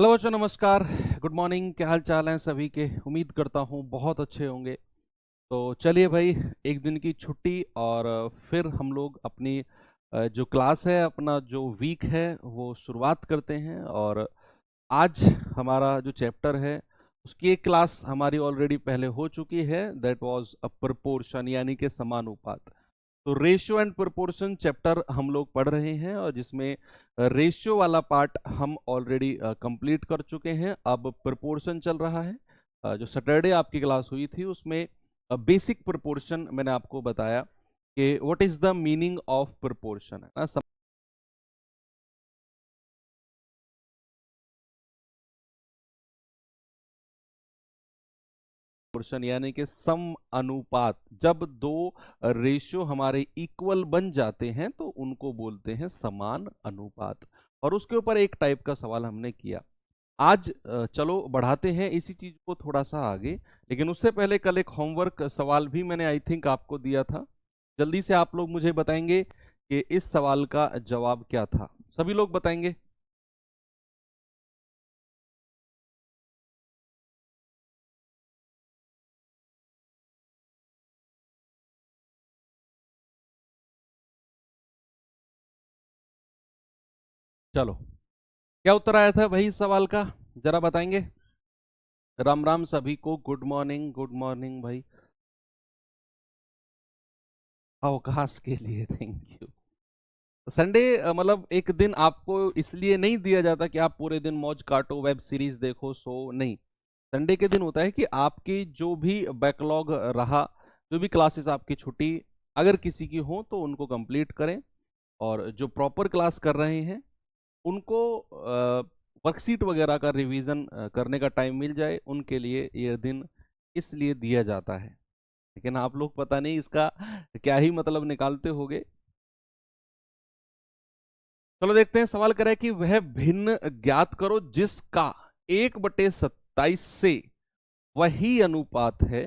Hello बच्चों, नमस्कार। Good morning. क्या हाल चाल हैं सभी के? उम्मीद करता हूँ बहुत अच्छे होंगे। तो चलिए भाई, एक दिन की छुट्टी और फिर हम लोग अपनी जो क्लास है, अपना जो वीक है वो शुरुआत करते हैं। और आज हमारा जो चैप्टर है उसकी एक क्लास हमारी ऑलरेडी पहले हो चुकी है। दैट वाज अ प्रोपोर्शन, यानी कि समानुपात। तो रेशियो एंड प्रोपोर्शन चैप्टर हम लोग पढ़ रहे हैं और जिसमें रेशियो वाला पार्ट हम ऑलरेडी कंप्लीट कर चुके हैं। अब प्रोपोर्शन चल रहा है। जो सैटरडे आपकी क्लास हुई थी उसमें बेसिक प्रोपोर्शन मैंने आपको बताया कि what is the meaning of proportion, है ना। प्रोपोर्शन यानी कि सम अनुपात। जब दो रेशियो हमारे इक्वल बन जाते हैं तो उनको बोलते हैं समान अनुपात। और उसके ऊपर एक टाइप का सवाल हमने किया। आज चलो बढ़ाते हैं इसी चीज को थोड़ा सा आगे। लेकिन उससे पहले कल एक होमवर्क सवाल भी मैंने आई थिंक आपको दिया था। जल्दी से आप लोग मुझे बताएंगे कि इस सवाल का जवाब क्या था। सभी लोग बताएंगे। चलो, क्या उत्तर आया था भाई इस सवाल का? जरा बताएंगे। राम राम सभी को। गुड मॉर्निंग, गुड मॉर्निंग भाई। अवकाश के लिए थैंक यू। संडे मतलब एक दिन आपको इसलिए नहीं दिया जाता कि आप पूरे दिन मौज काटो, वेब सीरीज देखो, सो नहीं। संडे के दिन होता है कि आपकी जो भी बैकलॉग रहा, जो भी क्लासेस आपकी छुट्टी अगर किसी की हो तो उनको कंप्लीट करें। और जो प्रॉपर क्लास कर रहे हैं उनको वर्कशीट वगैरह का रिवीजन करने का टाइम मिल जाए, उनके लिए ये दिन इसलिए दिया जाता है। लेकिन आप लोग पता नहीं इसका क्या ही मतलब निकालते होगे। चलो देखते हैं। सवाल करें कि वह भिन्न ज्ञात करो जिसका 1/27 से वही अनुपात है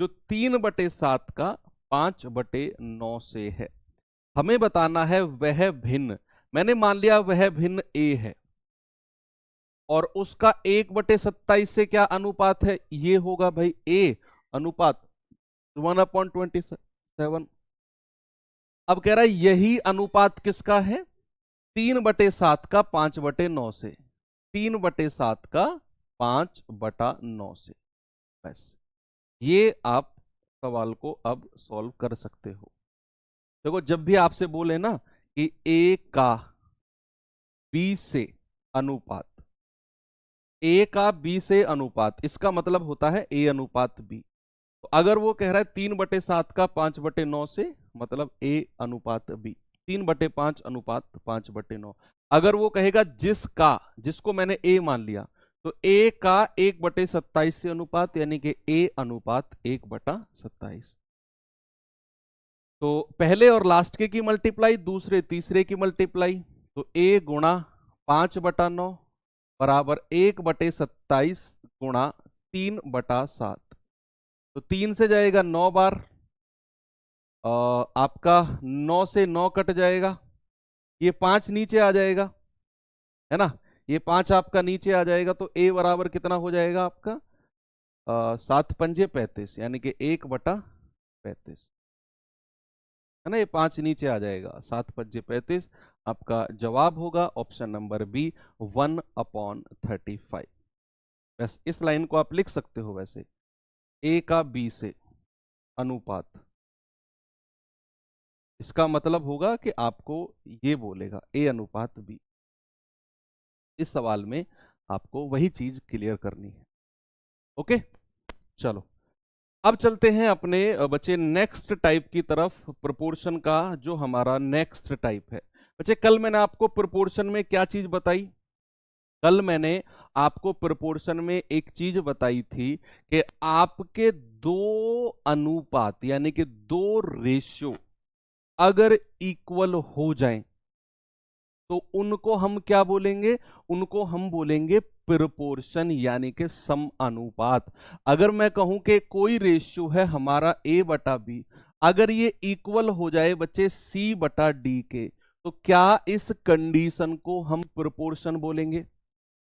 जो 3/7 का 5/9 से है। हमें बताना है वह भिन्न। मैंने मान लिया वह भिन्न ए है और उसका 1/27 से क्या अनुपात है? ये होगा भाई ए अनुपात 1/27। अब कह रहा है यही अनुपात किसका है? 3/7 का 5/9 से। 3/7 का 5/9 से। बस ये आप सवाल को अब सॉल्व कर सकते हो। देखो, जब भी आपसे बोले ना कि ए का बी से अनुपात, ए का बी से अनुपात, इसका मतलब होता है ए अनुपात बी। तो अगर वो कह रहा है 3/7 का 5/9 से, मतलब ए अनुपात बी। 3/5 अनुपात 5/9। अगर वो कहेगा जिसका, जिसको मैंने ए मान लिया, तो ए का 1/27 से अनुपात, यानी कि ए अनुपात 1/27। तो पहले और लास्ट के की मल्टीप्लाई, दूसरे तीसरे की मल्टीप्लाई। तो ए गुणा 5/9 बराबर 1/27 गुणा 3/7। तो 3 से जाएगा 9 बार। आपका 9 से 9 कट जाएगा। ये 5 नीचे आ जाएगा, है ना। ये 5 आपका नीचे आ जाएगा तो ए बराबर कितना हो जाएगा आपका? 7×5 = 35, यानी कि 1/35, है ना। ये 5 नीचे आ जाएगा, 7×5 = 35। आपका जवाब होगा ऑप्शन नंबर बी, 1/35। बस इस लाइन को आप लिख सकते हो। वैसे ए का बी से अनुपात, इसका मतलब होगा कि आपको ये बोलेगा ए अनुपात बी। इस सवाल में आपको वही चीज क्लियर करनी है। ओके, चलो अब चलते हैं अपने बच्चे नेक्स्ट टाइप की तरफ। प्रोपोर्शन का जो हमारा नेक्स्ट टाइप है बच्चे, कल मैंने आपको प्रोपोर्शन में क्या चीज बताई? कल मैंने आपको प्रोपोर्शन में एक चीज बताई थी कि आपके दो अनुपात, यानी कि दो रेशियो अगर इक्वल हो जाएं तो उनको हम क्या बोलेंगे? उनको हम बोलेंगे प्रोपोर्शन, यानी कि सम अनुपात। अगर मैं कहूं कि कोई रेशियो है हमारा a/b, अगर ये इक्वल हो जाए बच्चे c/d के, तो क्या इस कंडीशन को हम प्रोपोर्शन बोलेंगे?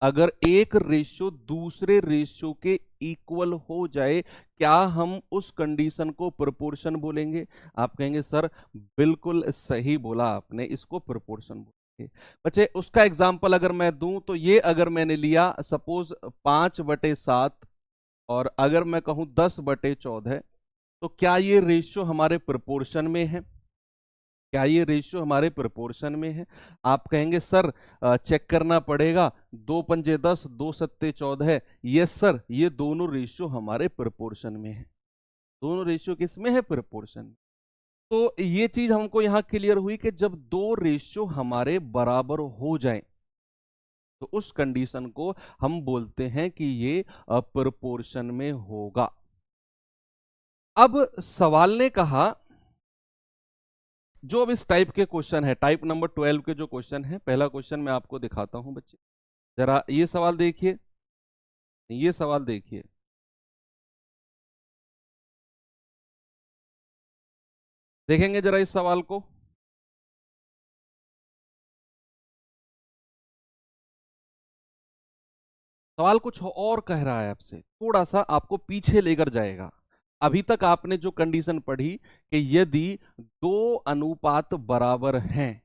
अगर एक रेशियो दूसरे रेशियो के इक्वल हो जाए, क्या हम उस कंडीशन को प्रोपोर्शन बोलेंगे? आप कहेंगे सर बिल्कुल सही बोला आपने, इसको प्रोपोर्शन बोलेंगे। बच्चे उसका एग्जांपल अगर मैं दूं तो ये, अगर मैंने लिया सपोज 5/7 और अगर मैं कहूं 10/14, तो क्या ये रेशियो हमारे प्रोपोर्शन में है? क्या ये रेशियो हमारे प्रोपोर्शन में है? आप कहेंगे सर चेक करना पड़ेगा, 2×5 = 10, 2×7 = 14। यस सर, ये दोनों रेशियो हमारे प्रोपोर्शन में है। दोनों रेशियो किस में है? प्रोपोर्शन। तो ये चीज हमको यहां क्लियर हुई कि जब दो रेशियो हमारे बराबर हो जाए तो उस कंडीशन को हम बोलते हैं कि ये प्रोपोर्शन में होगा। अब सवाल ने कहा, जो अब इस टाइप के क्वेश्चन है, टाइप नंबर 12 के जो क्वेश्चन है, पहला क्वेश्चन मैं आपको दिखाता हूं बच्चे, जरा ये सवाल देखिए, ये सवाल देखिए। देखेंगे जरा इस सवाल को। सवाल कुछ और कह रहा है आपसे, थोड़ा सा आपको पीछे लेकर जाएगा। अभी तक आपने जो कंडीशन पढ़ी कि यदि दो अनुपात बराबर हैं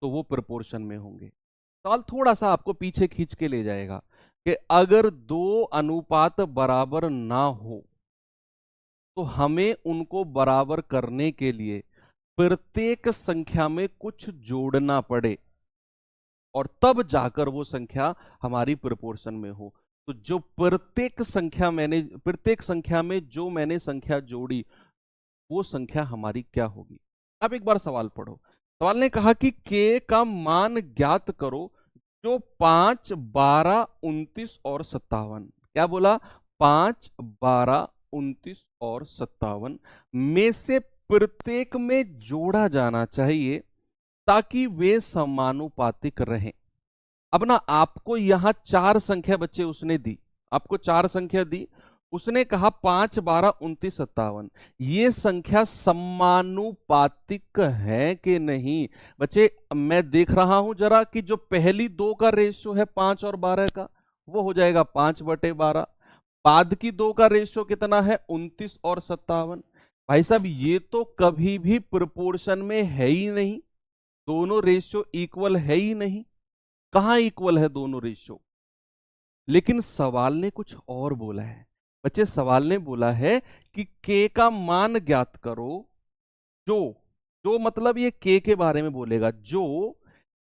तो वो प्रोपोर्शन में होंगे, सवाल थोड़ा सा आपको पीछे खींच के ले जाएगा कि अगर दो अनुपात बराबर ना हो तो हमें उनको बराबर करने के लिए प्रत्येक संख्या में कुछ जोड़ना पड़े और तब जाकर वो संख्या हमारी प्रोपोर्शन में हो। तो जो प्रत्येक संख्या में जो मैंने संख्या जोड़ी, वो संख्या हमारी क्या होगी? अब एक बार सवाल पढ़ो। सवाल ने कहा कि k का मान ज्ञात करो जो 5, 12, 29 और 57, क्या बोला? 5, 12, 29 और 57 में से प्रत्येक में जोड़ा जाना चाहिए ताकि वे समानुपातिक रहें। अब ना आपको यहां चार संख्या बच्चे उसने दी, आपको चार संख्या दी, उसने कहा 5, 12, 29, 57, ये संख्या समानुपातिक है कि नहीं? बच्चे मैं देख रहा हूं जरा कि जो पहली दो का रेशियो है 5 और 12 का, वो हो जाएगा 5/12। बाद की दो का रेशियो कितना है? 29 और 57। भाई साहब ये तो कभी भी प्रोपोर्शन में है ही नहीं, दोनों रेशियो इक्वल है ही नहीं। कहां इक्वल है दोनों रेशियो? लेकिन सवाल ने कुछ और बोला है बच्चे, सवाल ने बोला है कि k का मान ज्ञात करो जो जो मतलब ये k के बारे में बोलेगा, जो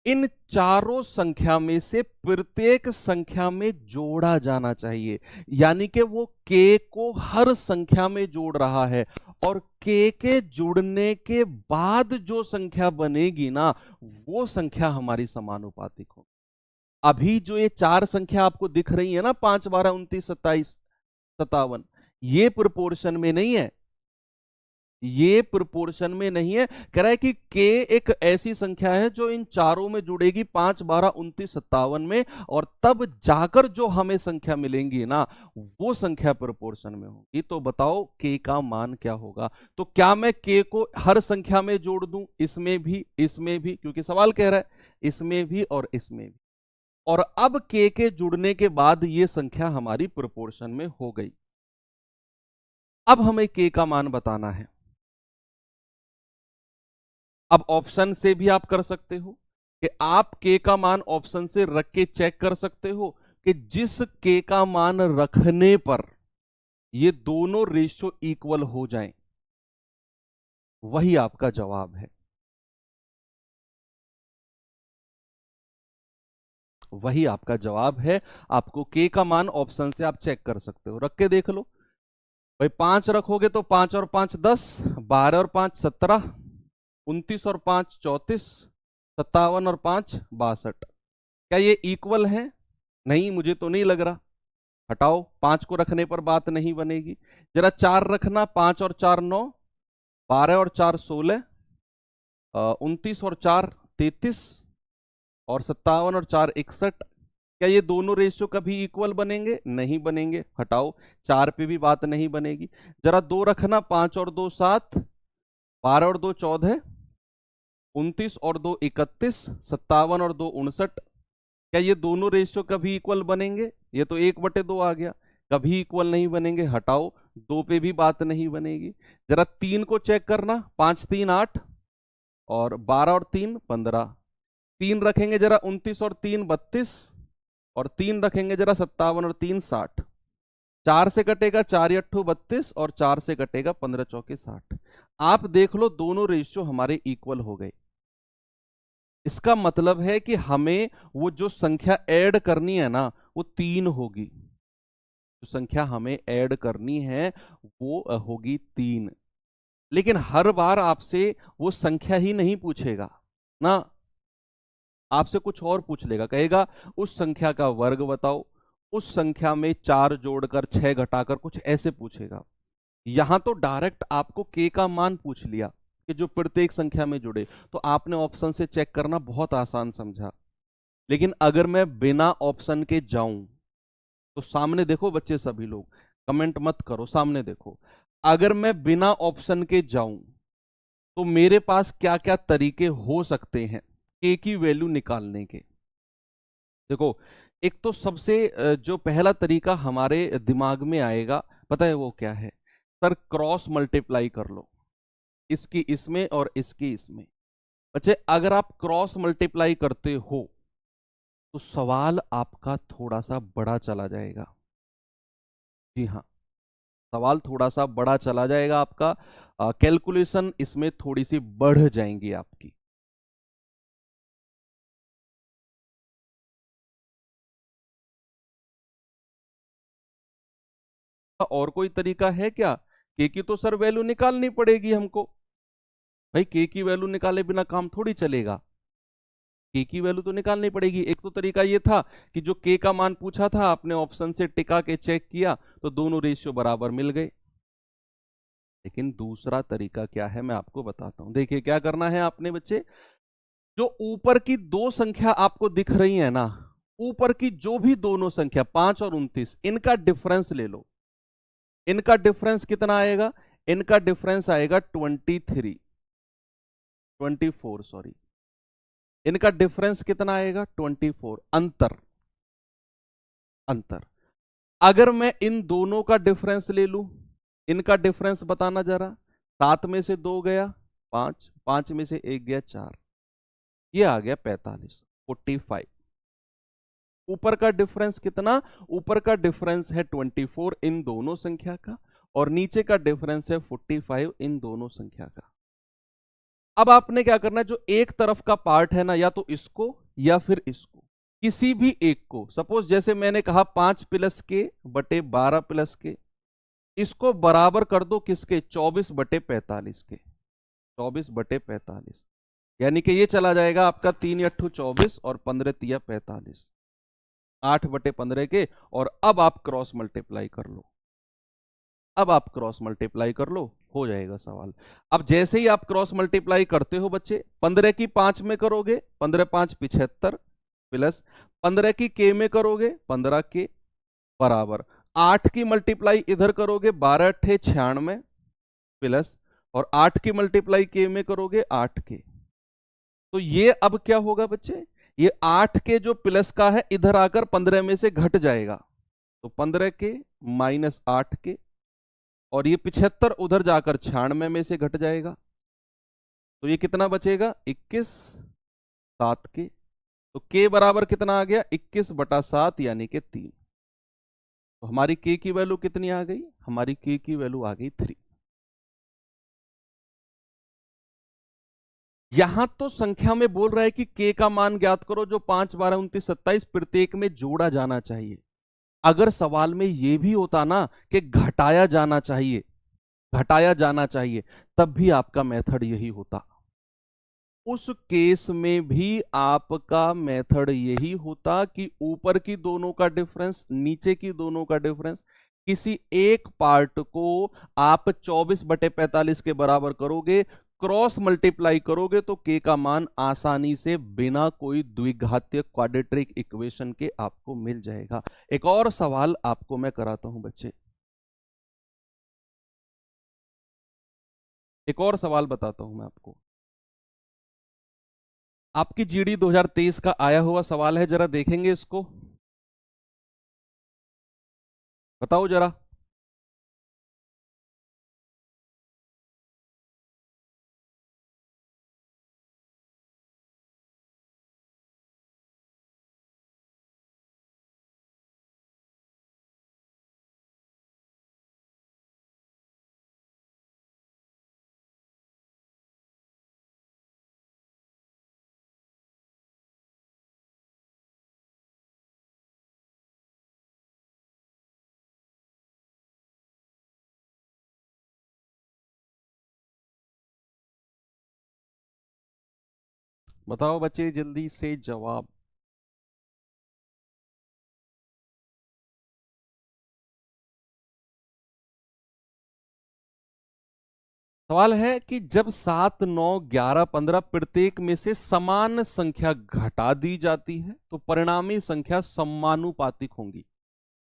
इन चारों संख्या में से प्रत्येक संख्या में जोड़ा जाना चाहिए। यानी कि वो k को हर संख्या में जोड़ रहा है और k के जुड़ने के बाद जो संख्या बनेगी ना, वो संख्या हमारी समानुपातिक हो। अभी जो ये चार संख्या आपको दिख रही है ना, 5, 12, 29, 27, 57, ये प्रोपोर्शन में नहीं है, ये प्रोपोर्शन में नहीं है। कह रहा है कि k एक ऐसी संख्या है जो इन चारों में जुड़ेगी, 5, 12, 29, 57 में, और तब जाकर जो हमें संख्या मिलेंगी ना, वो संख्या प्रोपोर्शन में होगी। तो बताओ k का मान क्या होगा? तो क्या मैं k को हर संख्या में जोड़ दूं? इसमें भी, क्योंकि सवाल कह रहा है इसमें भी और इसमें भी, और अब k के जुड़ने के बाद ये संख्या हमारी प्रोपोर्शन में हो गई। अब हमें k का मान बताना है। अब ऑप्शन से भी आप कर सकते हो कि आप k का मान ऑप्शन से रख के चेक कर सकते हो कि जिस k का मान रखने पर ये दोनों रेशियो इक्वल हो जाएं, वही आपका जवाब है, वही आपका जवाब है। आपको k का मान ऑप्शन से आप चेक कर सकते हो, रख के देख लो भाई। 5 रखोगे तो 5 और 5 10, 12 और 5 17, 29 और 5 34, 57 और 5 62। क्या ये इक्वल है? नहीं, मुझे तो नहीं लग रहा। हटाओ, 5 को रखने पर बात नहीं बनेगी। जरा 4 रखना, 5 और 4 9, 12 और 4 16, 29 और 4 33 और 57 और 4 61। क्या ये दोनों रेशियो कभी इक्वल बनेंगे? नहीं बनेंगे। हटाओ, 4 पे भी बात नहीं बनेगी। जरा 2 रखना, 5 और 2 7, 12 और 2 14, 29 और 2 31, 57 और 2 59। क्या ये दोनों रेशियो कभी इक्वल बनेंगे? ये तो 1/2 आ गया, कभी इक्वल नहीं बनेंगे, हटाओ, 2 पे भी बात नहीं बनेगी। जरा 3 को चेक करना, 5 3 8 और 12 और 3 15, 3 रखेंगे जरा 29 और 3 32 और 3 रखेंगे जरा 57 और 3 60, 4 से कटेगा 4 8 32 और 4 से कटेगा 15 चौके 60। आप देख लो दोनों रेशियो हमारे इक्वल हो गए। इसका मतलब है कि हमें वो जो संख्या ऐड करनी है ना वो 3 होगी, जो संख्या हमें ऐड करनी है वो होगी 3। लेकिन हर बार आपसे वो संख्या ही नहीं पूछेगा ना, आपसे कुछ और पूछ लेगा, कहेगा उस संख्या का वर्ग बताओ, उस संख्या में 4 जोड़कर 6 घटाकर, कुछ ऐसे पूछेगा। यहां तो डायरेक्ट आपको के का मान पूछ लिया कि जो प्रत्येक संख्या में जुड़े, तो आपने ऑप्शन से चेक करना बहुत आसान समझा। लेकिन अगर मैं बिना ऑप्शन के जाऊं तो सामने देखो बच्चे, सभी लोग कमेंट मत करो, सामने देखो, अगर मैं बिना ऑप्शन के जाऊं तो मेरे पास क्या क्या तरीके हो सकते हैं के की वैल्यू निकालने के। देखो, एक तो सबसे जो पहला तरीका हमारे दिमाग में आएगा, पता है वो क्या है? सर क्रॉस मल्टीप्लाई कर लो, इसकी इसमें और इसकी इसमें। बच्चे अगर आप क्रॉस मल्टीप्लाई करते हो तो सवाल आपका थोड़ा सा बड़ा चला जाएगा। जी हाँ, सवाल थोड़ा सा बड़ा चला जाएगा आपका, कैलकुलेशन इसमें थोड़ी सी बढ़ जाएंगी आपकी। और कोई तरीका है क्या? के की तो सर वैल्यू निकालनी पड़ेगी हमको, भाई के की वैल्यू निकाले बिना काम थोड़ी चलेगा, के की वैल्यू तो निकालनी पड़ेगी। एक तो तरीका ये था कि जो के का मान पूछा था आपने ऑप्शन से टिका के चेक किया तो दोनों रेशियो बराबर मिल गए। लेकिन दूसरा तरीका क्या है मैं आपको बताता हूं। देखिए क्या करना है आपने बच्चे, जो ऊपर की दो संख्या आपको दिख रही है ना, ऊपर की जो भी दोनों संख्या 5 और 29, इनका डिफरेंस ले लो। इनका डिफरेंस कितना आएगा? इनका डिफरेंस आएगा 24 सॉरी, इनका डिफरेंस कितना आएगा? 24, अंतर। अंतर अगर मैं इन दोनों का डिफरेंस ले लूं, इनका डिफरेंस बताना जरा, 7 में से 2 गया 5, 5 में से 1 गया 4, ये आ गया 45, 45। ऊपर का डिफरेंस कितना? ऊपर का डिफरेंस है 24 इन दोनों संख्या का, और नीचे का डिफरेंस है 45 इन दोनों संख्या का। अब आपने क्या करना है, जो एक तरफ का पार्ट है ना, या तो इसको या फिर इसको, किसी भी एक को, सपोज जैसे मैंने कहा 5 प्लस के बटे 12 प्लस के, इसको बराबर कर दो किसके? 24 बटे 45 के, 24 बटे 45, यानी कि ये चला जाएगा आपका 3 अट्ठू 24 और 15 तिया 45, 8 बटे 15 के। और अब आप क्रॉस मल्टीप्लाई कर लो, अब आप क्रॉस मल्टीप्लाई कर लो, हो जाएगा सवाल। अब जैसे ही आप क्रॉस मल्टीप्लाई करते हो बच्चे, 15 की 5 में करोगे 15 5 75 प्लस 15 की के में करोगे 15 के बराबर 8 की मल्टीप्लाई इधर करोगे 12 अट्ठे 96 प्लस, और 8 की मल्टीप्लाई के में करोगे 8 के। तो ये अब क्या होगा बच्चे, ये 8 के जो प्लस का है इधर आकर 15 में से घट जाएगा, तो 15 के माइनस 8 के, और ये 75 उधर जाकर 96 में से घट जाएगा, तो ये कितना बचेगा? 21 7 के। तो के बराबर कितना आ गया? 21 बटा 7 यानी कि 3। तो हमारी के की वैल्यू कितनी आ गई? हमारी के की वैल्यू आ गई 3। यहां तो संख्या में बोल रहा है कि के का मान ज्ञात करो जो 5 12 29 27 प्रत्येक में जोड़ा जाना चाहिए। अगर सवाल में यह भी होता ना कि घटाया जाना चाहिए, घटाया जाना चाहिए, तब भी आपका मेथड यही होता, उस केस में भी आपका मेथड यही होता कि ऊपर की दोनों का डिफरेंस नीचे की दोनों का डिफरेंस, किसी एक पार्ट को आप 24 बटे 45 के बराबर करोगे, क्रॉस मल्टीप्लाई करोगे तो के का मान आसानी से बिना कोई द्विघातीय क्वाड्रेटिक इक्वेशन के आपको मिल जाएगा। एक और सवाल आपको मैं कराता हूं बच्चे, एक और सवाल बताता हूं मैं आपको। आपकी जीडी 2023 का आया हुआ सवाल है, जरा देखेंगे इसको, बताओ जरा। बताओ बच्चे जल्दी से जवाब। सवाल है कि जब 7, 9, 11, 15 प्रत्येक में से समान संख्या घटा दी जाती है तो परिणामी संख्या समानुपातिक होंगी।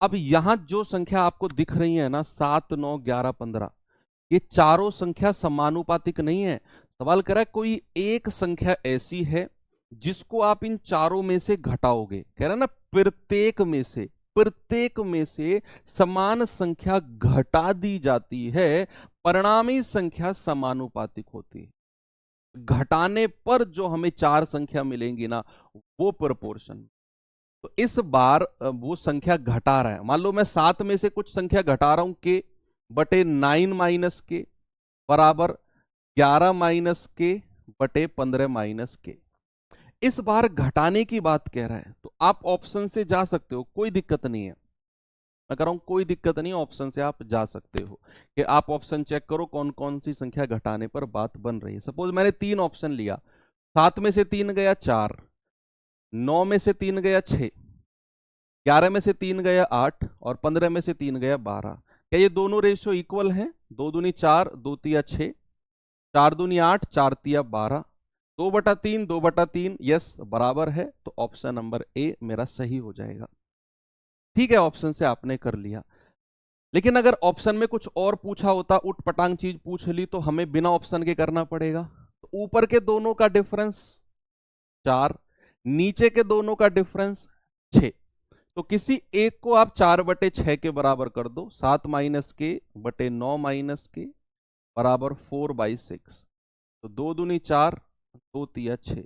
अब यहां जो संख्या आपको दिख रही है ना, 7, 9, 11, 15, ये चारों संख्या समानुपातिक नहीं है। सवाल कह रहा है कोई एक संख्या ऐसी है जिसको आप इन चारों में से घटाओगे, कह रहा है ना प्रत्येक में से समान संख्या घटा दी जाती है, परिणामी संख्या समानुपातिक होती है। घटाने पर जो हमें चार संख्या मिलेंगी ना, वो प्रोपोर्शन। तो इस बार वो संख्या घटा रहा है। मान लो मैं 7 में से कुछ संख्या घटा रहा हूं, के बटे 9 माइनस के बराबर 11 माइनस के बटे 15 माइनस के। इस बार घटाने की बात कह रहा है, तो आप ऑप्शन से जा सकते हो, कोई दिक्कत नहीं है। मैं कह रहा हूं कोई दिक्कत नहीं, ऑप्शन से आप जा सकते हो कि आप ऑप्शन चेक करो कौन कौन सी संख्या घटाने पर बात बन रही है। सपोज मैंने 3 ऑप्शन लिया, 7 में से 3 गया 4, 9 में से 3 गया 6, 11 में से 3 गया 8 और 15 में से 3 गया 12। क्या ये दोनों रेशियो इक्वल हैं? 2 दूनी 4, 2 तिया 6, 4 दूनी 8, 4 तिया 12, 2/3, 2/3, यस बराबर है। तो ऑप्शन नंबर ए मेरा सही हो जाएगा। ठीक है, ऑप्शन से आपने कर लिया। लेकिन अगर ऑप्शन में कुछ और पूछा होता, उठ पटांग चीज पूछ ली, तो हमें बिना ऑप्शन के करना पड़ेगा। तो ऊपर के दोनों का डिफरेंस 4, नीचे के दोनों का डिफरेंस 6। तो किसी एक को आप 4/6 के बराबर कर दो, 7 माइनस के बटे 9 माइनस के बराबर 4/6। तो 2 दूनी 4, 2 तिया 6।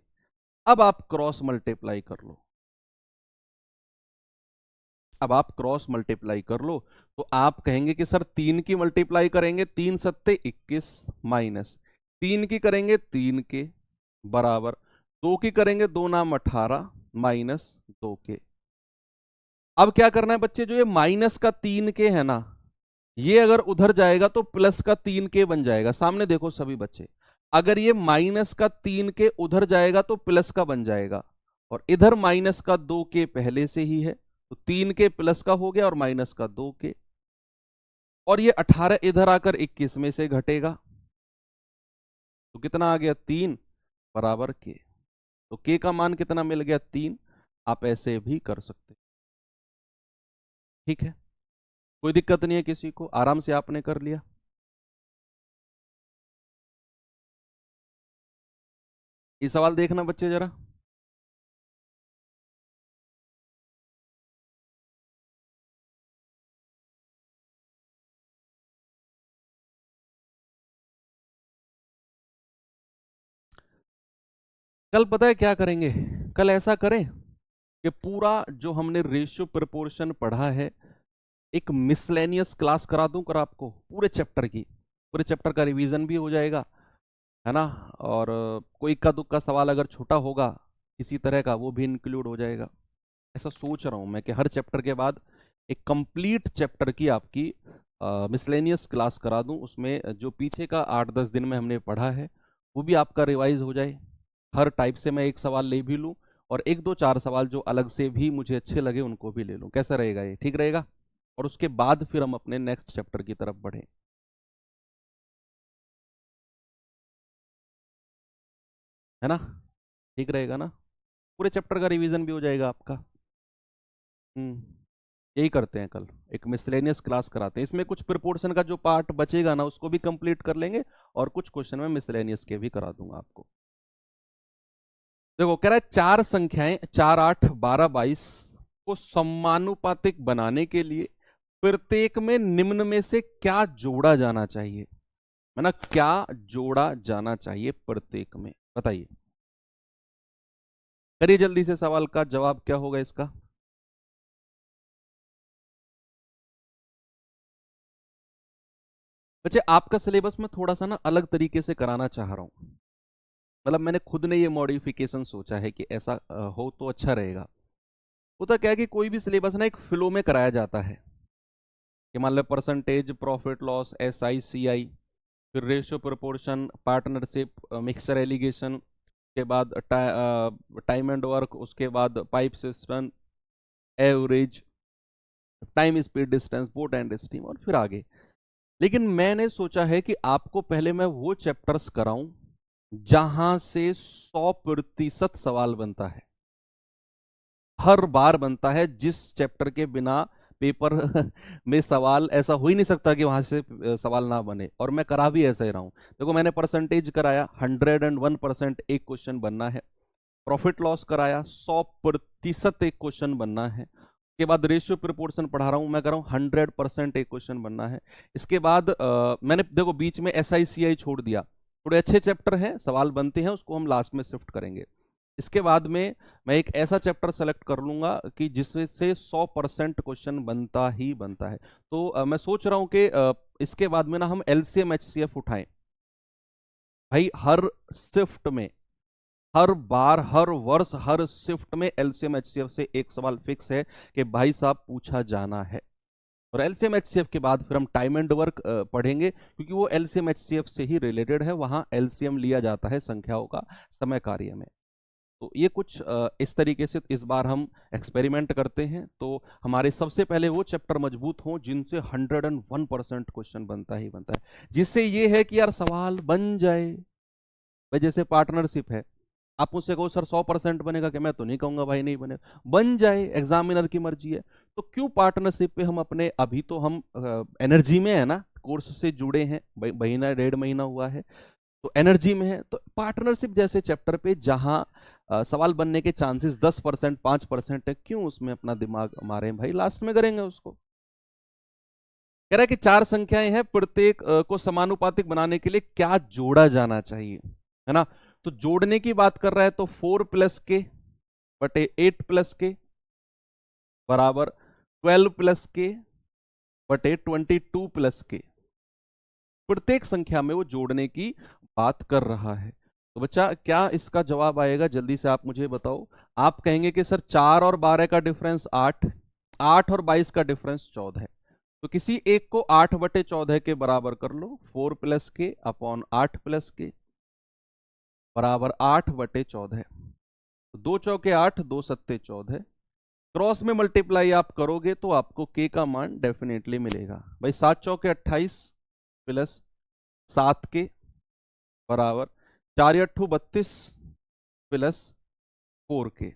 अब आप क्रॉस मल्टीप्लाई कर लो, तो आप कहेंगे कि सर 3 की मल्टीप्लाई करेंगे, 3 सत्ते 21 माइनस 3 की करेंगे 3 के बराबर 2 की करेंगे 2 नाम 18 माइनस 2 के। अब क्या करना है बच्चे, जो ये माइनस का 3 के है ना, ये अगर उधर जाएगा तो प्लस का 3 के बन जाएगा। सामने देखो सभी बच्चे, अगर ये माइनस का 3 के उधर जाएगा तो प्लस का बन जाएगा, और इधर माइनस का 2 के पहले से ही है, तो 3 के प्लस का हो गया और माइनस का 2 के, और ये 18 इधर आकर 21 में से घटेगा, तो कितना आ गया 3 बराबर के। तो के का मान कितना मिल गया 3। आप ऐसे भी कर सकते, ठीक है, कोई दिक्कत नहीं है किसी को, आराम से आपने कर लिया। ये सवाल देखना बच्चे जरा। कल पता है क्या करेंगे, कल ऐसा करें कि पूरा जो हमने रेशियो प्रोपोर्शन पढ़ा है, एक मिसलेनियस क्लास करा दूं कर आपको, पूरे चैप्टर का रिवीजन भी हो जाएगा, है ना, और कोई इक्का दुक्का सवाल अगर छोटा होगा किसी तरह का, वो भी इंक्लूड हो जाएगा। ऐसा सोच रहा हूं मैं कि हर चैप्टर के बाद एक कंप्लीट चैप्टर की आपकी मिसलेनियस क्लास करा दूं, उसमें जो पीछे का 8-10 दिन में हमने पढ़ा है वो भी आपका रिवाइज हो जाए। हर टाइप से मैं एक सवाल ले भी लूं, और 1, 2, 4 सवाल जो अलग से भी मुझे अच्छे लगे उनको भी ले लूं। कैसा रहेगा ये, ठीक रहेगा? और उसके बाद फिर हम अपने नेक्स्ट चैप्टर की तरफ बढ़ें, है ना? ठीक रहेगा ना? पूरे चैप्टर का रिवीजन भी हो जाएगा आपका। यही करते हैं, कल एक मिसलेनियस क्लास कराते हैं, इसमें कुछ प्रोपोर्शन का जो पार्ट बचेगा ना उसको भी कंप्लीट कर लेंगे, और कुछ क्वेश्चन में मिसलेनियस के भी करा दूंगा आपको। देखो कह रहा है चार संख्याएं 4, 8, 12, 22 को समानुपातिक बनाने के लिए प्रत्येक में निम्न में से क्या जोड़ा जाना चाहिए, है ना, क्या जोड़ा जाना चाहिए प्रत्येक में, बताइए। करिए जल्दी से, सवाल का जवाब क्या होगा इसका। बच्चे आपका सिलेबस में थोड़ा सा ना अलग तरीके से कराना चाह रहा हूं, मतलब मैंने खुद ने ये मॉडिफिकेशन सोचा है कि ऐसा हो तो अच्छा रहेगा। होता क्या है कि कोई भी सिलेबस ना एक फ्लो में कराया जाता है कि मान लो percentage, profit loss, SI CI, फिर ratio proportion, partnership, mixture alligation के बाद टाइम एंड वर्क, उसके बाद pipe system, average, time speed distance, boat and stream, और फिर आगे। लेकिन मैंने सोचा है कि आपको पहले मैं वो चैप्टर्स कराऊं जहां से 100% सवाल बनता है, हर बार बनता है, जिस चैप्टर के बिना पेपर में सवाल ऐसा हो ही नहीं सकता कि वहां से सवाल ना बने, और मैं करा भी ऐसा ही रहा हूं। देखो मैंने परसेंटेज कराया, 101% एक क्वेश्चन बनना है। प्रॉफिट लॉस कराया, 100% एक क्वेश्चन बनना है। इसके बाद रेशियो प्रोपोर्शन पढ़ा रहा हूं, मैं कर रहा हूं 100% एक क्वेश्चन बनना है। इसके बाद मैंने देखो बीच में SI CI छोड़ दिया, थोड़े अच्छे चैप्टर हैं, सवाल बनते हैं, उसको हम लास्ट में शिफ्ट करेंगे। इसके बाद में मैं एक ऐसा चैप्टर सेलेक्ट कर लूंगा कि जिसमें से 100% क्वेश्चन बनता ही बनता है। तो मैं सोच रहा हूं कि इसके बाद में ना हम LCM HCF उठाएं भाई, हर शिफ्ट में, हर बार, हर वर्ष, हर शिफ्ट में LCM HCF से एक सवाल फिक्स है कि भाई साहब पूछा जाना है। और LCM HCF के बाद फिर हम टाइम एंड वर्क पढ़ेंगे, क्योंकि वो LCM HCF से ही रिलेटेड है, वहां LCM लिया जाता है संख्याओं का समय कार्य में। तो ये कुछ इस तरीके से इस बार हम एक्सपेरिमेंट करते हैं, तो हमारे सबसे पहले वो चैप्टर मजबूत हों जिनसे 101% क्वेश्चन बनता ही बनता है, जिससे ये है कि यार सवाल बन जाए। भाई जैसे पार्टनरशिप है, आप मुझसे कहो सर 100% बनेगा, कि मैं तो नहीं कहूंगा भाई नहीं बनेगा, बन जाए, एग्जामिनर की मर्जी है। तो क्यों पार्टनरशिप पे हम अपने, अभी तो हम एनर्जी में है ना, कोर्स से जुड़े हैं, महीना 1.5 महीना हुआ है, तो एनर्जी में है, तो पार्टनरशिप जैसे चैप्टर पे जहां सवाल बनने के चांसेस 10%, 5% है, क्यों उसमें अपना दिमाग मारे भाई, लास्ट में करेंगे उसको। कह रहा है कि चार संख्याएं हैं, प्रत्येक को समानुपातिक बनाने के लिए क्या जोड़ा जाना चाहिए, है ना। तो जोड़ने की बात कर रहा है, तो 4+k/8+k बराबर 12+k/22+k, प्रत्येक संख्या में वो जोड़ने की बात कर रहा है। तो बच्चा क्या इसका जवाब आएगा, जल्दी से आप मुझे बताओ। आप कहेंगे कि सर 4 और 12 का डिफरेंस 8, 8 और 22 का डिफरेंस 14 है, तो किसी एक को 8/14 के बराबर कर लो, 4+k/8+k बराबर 8/14। तो 2 चौके 8, 2 सत्ते 14, क्रॉस में मल्टीप्लाई आप करोगे तो आपको k का मान डेफिनेटली मिलेगा भाई। 7 चौके 28 प्लस 7k बराबर 4×8 32 प्लस 4k।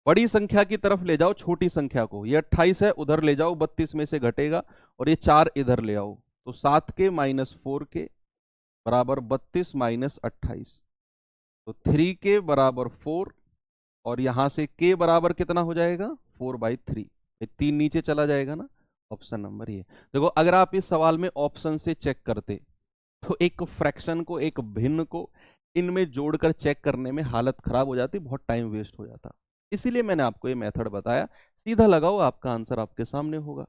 बड़ी संख्या की तरफ ले जाओ छोटी संख्या को, ये 28 है, उधर ले जाओ, 32 में से घटेगा, और ये 4 इधर ले आओ, तो 7k माइनस 4k बराबर 32 माइनस 28, तो 3k बराबर 4, और यहां से k बराबर कितना हो जाएगा, 4/3। ये 3 नीचे चला जाएगा ना, ऑप्शन नंबर ये। देखो अगर आप इस सवाल में ऑप्शन से चेक करते, तो एक फ्रैक्शन को, एक भिन्न को इनमें जोड़कर चेक करने में हालत खराब हो जाती, बहुत टाइम वेस्ट हो जाता। इसीलिए मैंने आपको ये मेथड बताया, सीधा लगाओ, आपका आंसर आपके सामने होगा।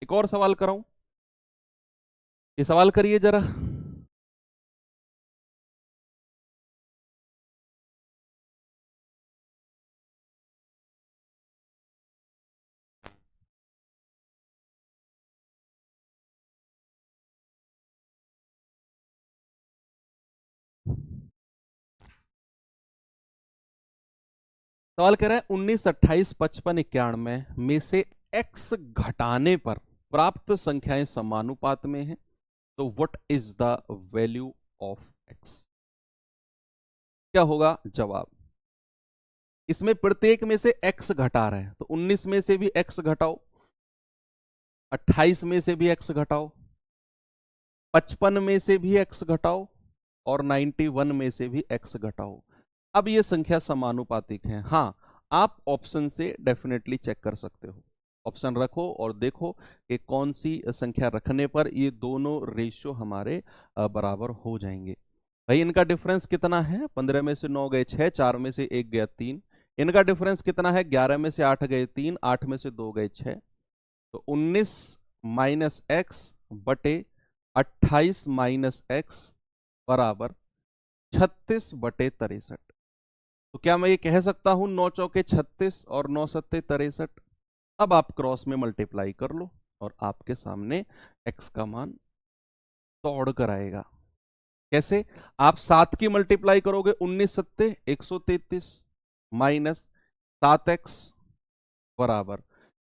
एक और सवाल कराऊं, ये सवाल करिए जरा। सवाल कह रहा है 19, 28, 55, 91 में से x घटाने पर प्राप्त संख्याएं समानुपात में हैं, तो what is the value of x, क्या होगा जवाब। इसमें प्रत्येक में से x घटा रहे हैं, तो 19 में से भी x घटाओ, 28 में से भी x घटाओ, 55 में से भी x घटाओ, और 91 में से भी x घटाओ। अब ये संख्या समानुपातिक है। हाँ, आप ऑप्शन से डेफिनेटली चेक कर सकते हो। ऑप्शन रखो और देखो कि कौन सी संख्या रखने पर ये दोनों रेशियो हमारे बराबर हो जाएंगे। भाई इनका डिफरेंस कितना है? 15 में से 9 गए 6, 4 में से 1 गया 3। इनका डिफरेंस कितना है? 11 में से 8 गए 3, 8 में से 2 गए 6। तो 19 माइनस एक्स बटे 28 माइनस एक्स बराबर 36 बटे 63। तो क्या मैं ये कह सकता हूं 9 चौके 36 और 9 सत्ते 63? अब आप क्रॉस में मल्टीप्लाई कर लो और आपके सामने x का मान दौड़ कर आएगा। कैसे? आप 7 की मल्टीप्लाई करोगे 19 सत्ते 133 माइनस 7x बराबर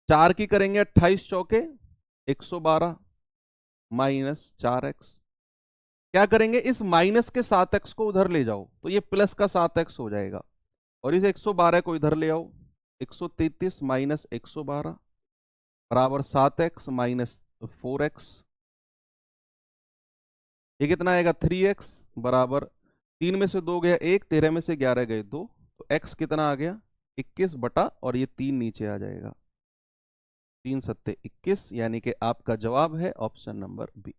4 की करेंगे 28 चौके 112 माइनस 4x। क्या करेंगे? इस माइनस के 7x को उधर ले जाओ तो ये प्लस का 7x हो जाएगा, और इस 112 को इधर ले आओ। 133 माइनस 112 बराबर 7x माइनस 4x। ये कितना आएगा? 3x बराबर 3 में से 2 गया 1, 13 में से 11 गए 2, तो x कितना आ गया? 21 बटा, और ये 3 नीचे आ जाएगा। 3 सत्ते 21, यानी कि आपका जवाब है ऑप्शन नंबर बी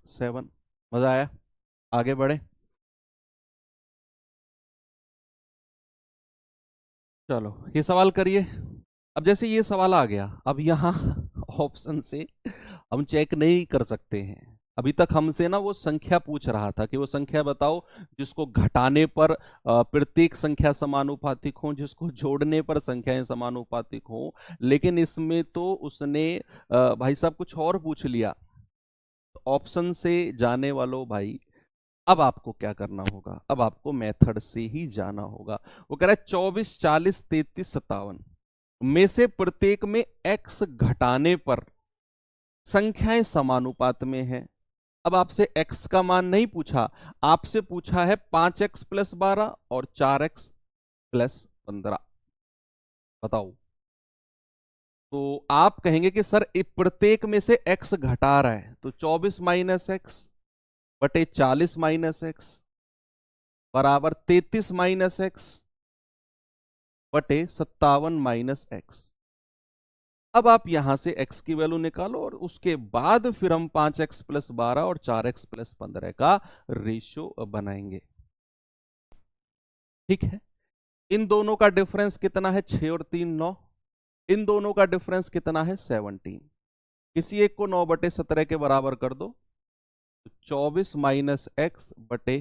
7। मजा आया? आगे बढ़े। चलो ये सवाल करिए। अब जैसे ये सवाल आ गया, अब यहाँ ऑप्शन से हम चेक नहीं कर सकते हैं। अभी तक हमसे ना वो संख्या पूछ रहा था कि वो संख्या बताओ जिसको घटाने पर प्रत्येक संख्या समानुपातिक हो, जिसको जोड़ने पर संख्याएं समानुपातिक हो। लेकिन इसमें तो उसने भाई साहब कुछ और पूछ लिया। ऑप्शन से जाने वालों भाई, अब आपको क्या करना होगा? अब आपको मेथड से ही जाना होगा। वो कह रहा है 24, 40, 33, 57 में से प्रत्येक में x घटाने पर संख्याएं समानुपात में हैं। अब आपसे x का मान नहीं पूछा, आपसे पूछा है 5x प्लस 12 और 4x प्लस 15। बताओ। तो आप कहेंगे कि सर प्रत्येक में से x घटा रहा है, तो 24 माइनस एक्स बटे 40 माइनस एक्स बराबर 33 माइनस एक्स बटे 57 माइनस एक्स। अब आप यहां से x की वैल्यू निकालो और उसके बाद फिर हम 5x प्लस 12 और 4x प्लस 15 का रेशियो बनाएंगे। ठीक है। इन दोनों का डिफरेंस कितना है? 6 और 3 9। इन दोनों का डिफरेंस कितना है? 17। किसी एक को 9 बटे 17 के बराबर कर दो, 24 माइनस एक्स बटे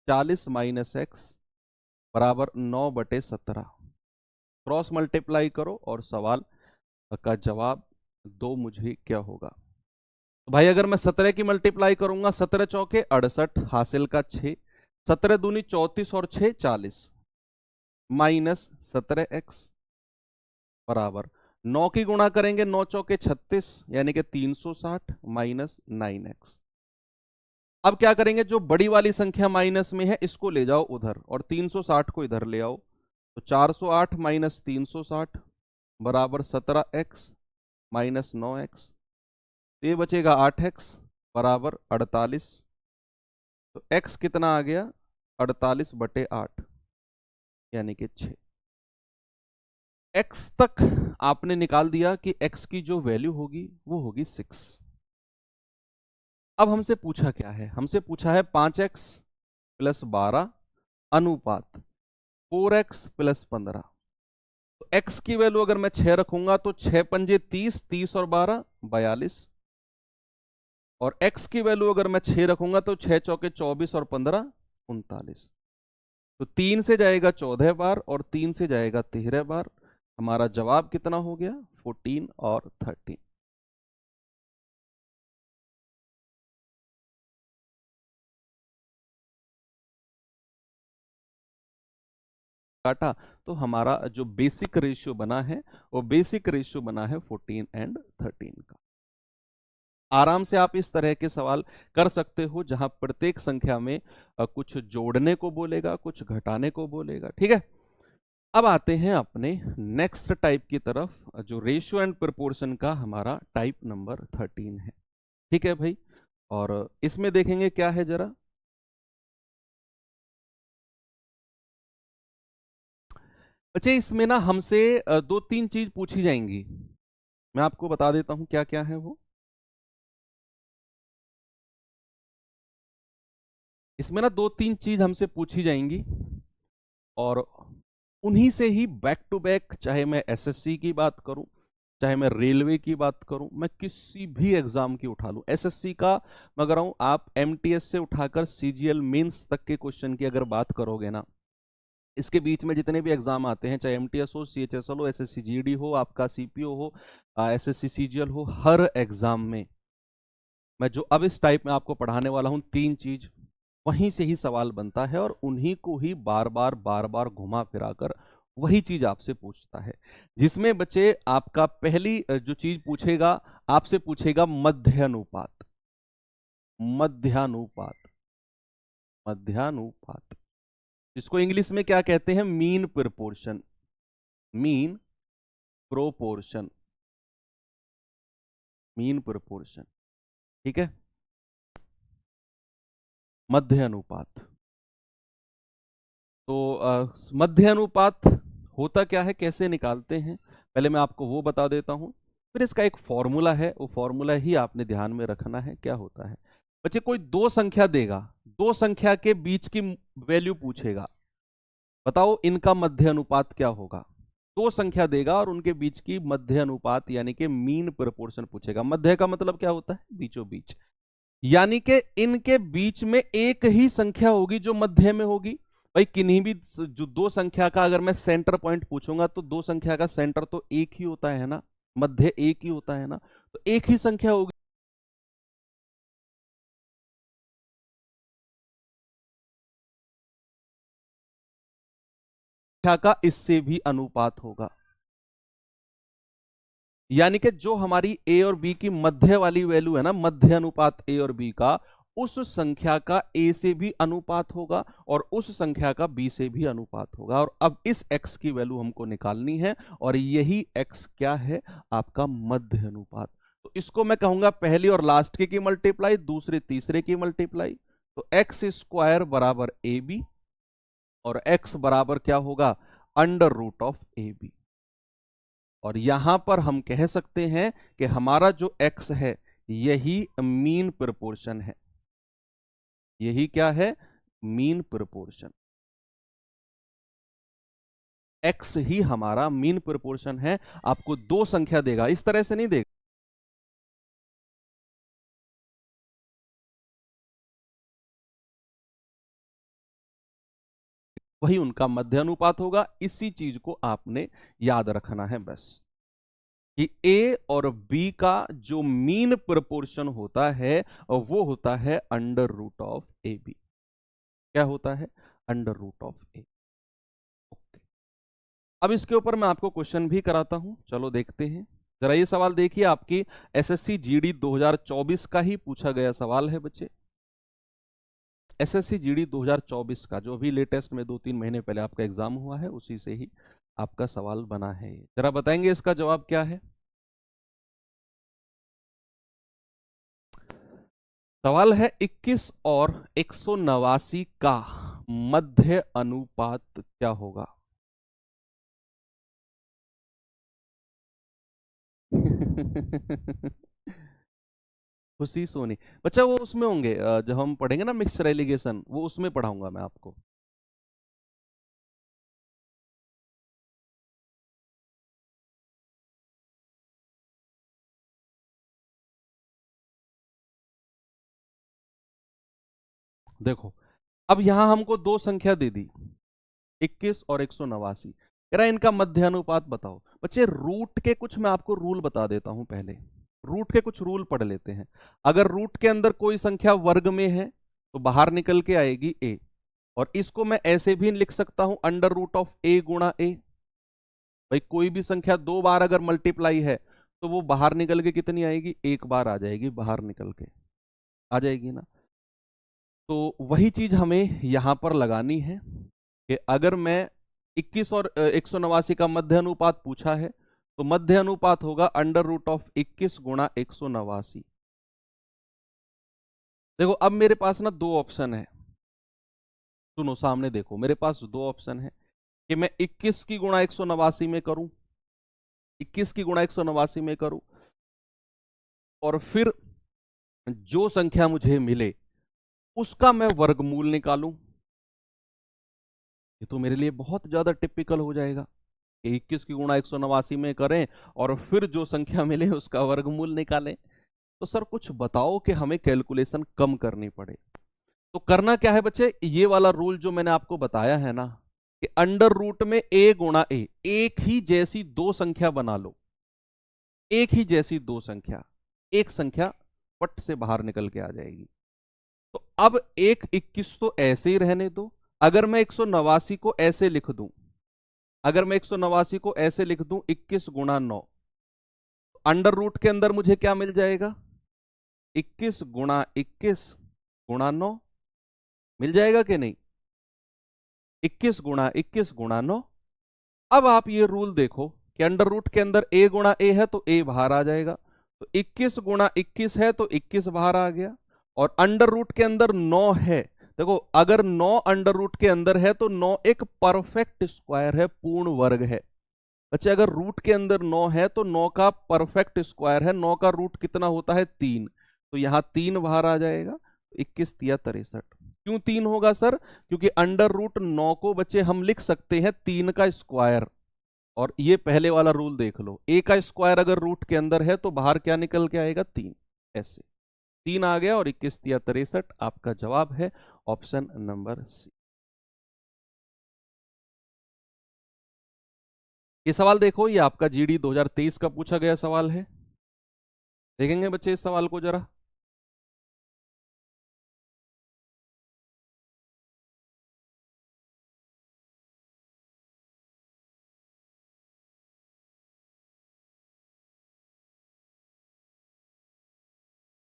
40 माइनस एक्स बराबर 9 बटे 17। क्रॉस मल्टीप्लाई करो और सवाल का जवाब दो मुझे क्या होगा। तो भाई अगर मैं 17 की मल्टीप्लाई करूंगा, 17 चौके 68 हासिल का 6, 17 दूनी 34 और 6 40 माइनस 17x बराबर 9 की गुणा करेंगे 9 चौके 36 यानी कि 360 माइनस 9x। अब क्या करेंगे? जो बड़ी वाली संख्या माइनस में है इसको ले जाओ उधर और 360 को इधर ले आओ, तो 408 माइनस 360 बराबर 17x माइनस 9x। तो ये बचेगा 8x बराबर 48। तो x कितना आ गया? 48 बटे 8 यानी कि 6। x तक आपने निकाल दिया कि x की जो वैल्यू होगी वो होगी 6। अब हमसे पूछा क्या है? हमसे पूछा है 5x प्लस 12 अनुपात 4x प्लस 15। तो x की वैल्यू अगर मैं 6 रखूंगा तो 6 पंजे 30, 30 और 12 42। और x की वैल्यू अगर मैं 6 रखूंगा तो 6 चौके 24 और 15 39। तो 3 से जाएगा 14 बार और 3 से जाएगा 13 बार। हमारा जवाब कितना हो गया? 14 और 13। काटा तो हमारा जो बेसिक रेशियो बना है वो बेसिक रेशियो बना है 14 एंड 13 का। आराम से आप इस तरह के सवाल कर सकते हो जहां प्रत्येक संख्या में कुछ जोड़ने को बोलेगा, कुछ घटाने को बोलेगा। ठीक है। अब आते हैं अपने नेक्स्ट टाइप की तरफ, जो रेशियो एंड प्रोपोर्शन का हमारा टाइप नंबर 13 है। ठीक है भाई। और इसमें देखेंगे क्या है जरा। बच्चे इसमें ना हमसे दो तीन चीज पूछी जाएंगी, मैं आपको बता देता हूं क्या क्या है वो। इसमें ना दो तीन चीज हमसे पूछी जाएंगी और उन्हीं से ही बैक टू बैक, चाहे मैं एसएससी की बात करूं, चाहे मैं रेलवे की बात करूं, मैं किसी भी एग्जाम की उठा लूं, एसएससी का मैं अगर हूं, आप एमटीएस से उठाकर सीजीएल मेंस तक के क्वेश्चन की अगर बात करोगे ना, इसके बीच में जितने भी एग्जाम आते हैं, चाहे एमटीएस हो, सीएचएसएल हो, एसएससी जीडी हो, आपका सीपीओ हो, एसएससी सीजीएल हो, हर एग्जाम में मैं जो अब इस टाइप में आपको पढ़ाने वाला हूं, तीन चीज वहीं से ही सवाल बनता है और उन्हीं को ही बार बार घुमा फिरा कर वही चीज आपसे पूछता है। जिसमें बच्चे आपका पहली जो चीज पूछेगा, आपसे पूछेगा मध्यानुपात। मध्यानुपात, मध्यानुपात, इसको इंग्लिश में क्या कहते हैं? Mean proportion, mean proportion, mean proportion, ठीक है। मध्य अनुपात। तो मध्य अनुपात होता क्या है, कैसे निकालते हैं, पहले मैं आपको वो बता देता हूं, फिर इसका एक फॉर्मूला है, वो फॉर्मूला ही आपने ध्यान में रखना है। क्या होता है बच्चे, कोई दो संख्या देगा, दो संख्या के बीच की वैल्यू पूछेगा, बताओ इनका मध्य अनुपात क्या होगा। दो संख्या देगा और उनके बीच की मध्य अनुपात यानी कि मीन प्रोपोर्शन पूछेगा। मध्य का मतलब क्या होता है? बीचों बीच, यानी कि इनके बीच में एक ही संख्या होगी जो मध्य में होगी। भाई किन्हीं भी जो दो संख्या का अगर मैं सेंटर पॉइंट पूछूंगा तो दो संख्या का सेंटर तो एक ही होता है ना, मध्य एक ही होता है ना, तो एक ही संख्या होगी संख्या का इससे भी अनुपात होगा। यानी कि जो हमारी ए और बी की मध्य वाली वैल्यू है ना, मध्य अनुपात ए और बी का, उस संख्या का ए से भी अनुपात होगा और उस संख्या का बी से भी अनुपात होगा। और अब इस x की वैल्यू हमको निकालनी है और यही x क्या है? आपका मध्य अनुपात। तो इसको मैं कहूंगा पहली और लास्ट की मल्टीप्लाई, दूसरे तीसरे की मल्टीप्लाई। तो एक्स स्क्वायर बराबर ए बी और x बराबर क्या होगा? Under root of a b. और यहां पर हम कह सकते हैं कि हमारा जो x है यही मीन प्रोपोर्शन है। यही क्या है? Mean proportion. x ही हमारा मीन प्रोपोर्शन है। आपको दो संख्या देगा, इस तरह से नहीं देगा, वही उनका मध्य अनुपात होगा। इसी चीज को आपने याद रखना है बस, कि a और b का जो मीन प्रोपोर्शन होता है वो होता है under root of a b. क्या होता है? Under root of a. अब इसके ऊपर मैं आपको क्वेश्चन भी कराता हूं, चलो देखते हैं। जरा ये सवाल देखिए, आपकी एसएससी जीडी 2024 का ही पूछा गया सवाल है बच्चे। एसएससी जीडी 2024 का, जो अभी लेटेस्ट में 2-3 महीने पहले आपका एग्जाम हुआ है, उसी से ही आपका सवाल बना है। जरा बताएंगे इसका जवाब क्या है। सवाल है 21 और 189 का मध्य अनुपात क्या होगा? खुशी सोनी, बच्चा वो उसमें होंगे जब हम पढ़ेंगे ना मिक्सचर एलिगेशन, वो उसमें पढ़ाऊंगा मैं आपको। देखो, अब यहां हमको दो संख्या दे दी, 21 और 189, कह रहा है इनका मध्य अनुपात बताओ। बच्चे रूट के कुछ मैं आपको रूल बता देता हूं, पहले रूट के कुछ रूल पढ़ लेते हैं। अगर रूट के अंदर कोई संख्या वर्ग में है तो बाहर निकल के आएगी ए, और इसको मैं ऐसे भी लिख सकता हूं अंडर रूट ऑफ ए गुणा ए। भाई कोई भी संख्या दो बार अगर मल्टीप्लाई है तो वो बाहर निकल के कितनी आएगी? एक बार आ जाएगी, बाहर निकल के आ जाएगी ना। तो वही चीज हमें यहां पर लगानी है कि अगर मैं 21 और 189 का मध्य अनुपात पूछा है तो मध्य अनुपात होगा अंडर रूट ऑफ 21 गुणा 189। देखो अब मेरे पास ना दो ऑप्शन है, सुनो सामने देखो, मेरे पास दो ऑप्शन है। कि मैं 21 की गुणा 189 में करूं, 21 की गुणा 189 में करूं, और फिर जो संख्या मुझे मिले उसका मैं वर्गमूल निकालूं। ये तो मेरे लिए बहुत ज्यादा टिपिकल हो जाएगा कि 21 की गुणा 189 में करें और फिर जो संख्या मिले उसका वर्गमूल निकालें। तो सर कुछ बताओ कि हमें कैलकुलेशन कम करनी पड़े। तो करना क्या है बच्चे, ये वाला रूल जो मैंने आपको बताया है ना, कि अंडर रूट में a गुणा a, एक ही जैसी दो संख्या बना लो, एक ही जैसी दो संख्या, एक संख्या पट से बाहर निकल के आ जाएगी। तो अब एक 21 तो ऐसे ही रहने दो। अगर मैं 189 को ऐसे लिख दूं, अगर मैं 189 को ऐसे लिख दूं 21 गुणा 9, अंडर रूट के अंदर मुझे क्या मिल जाएगा, 21 गुणा 21 गुणा 9 मिल जाएगा कि नहीं, 21 गुणा 21 गुणा 9। अब आप ये रूल देखो कि अंडर रूट के अंदर a गुणा a है तो a बाहर आ जाएगा, तो 21 गुणा 21 है तो 21 बाहर आ गया, और अंडर रूट के अंदर 9 है। देखो अगर 9 अंडर रूट के अंदर है तो 9 एक परफेक्ट स्क्वायर है, पूर्ण वर्ग है। बच्चे अगर रूट के अंदर 9 है तो 9 का परफेक्ट स्क्वायर है, 9 का रूट कितना होता है 3, तो यहां 3 बाहर आ जाएगा, 21 तिया 63। क्यों 3 होगा सर, क्योंकि अंडर रूट 9 को बच्चे हम लिख सकते हैं 3 का स्क्वायर। और ये पहले वाला रूल देख लो, a का स्क्वायर अगर रूट के अंदर है तो बाहर क्या निकल के आएगा 3, ऐसे 3 आ गया और 21 तिया 63 आपका जवाब है ऑप्शन नंबर सी। ये सवाल देखो, ये आपका जीडी 2023 का पूछा गया सवाल है। देखेंगे बच्चे इस सवाल को जरा।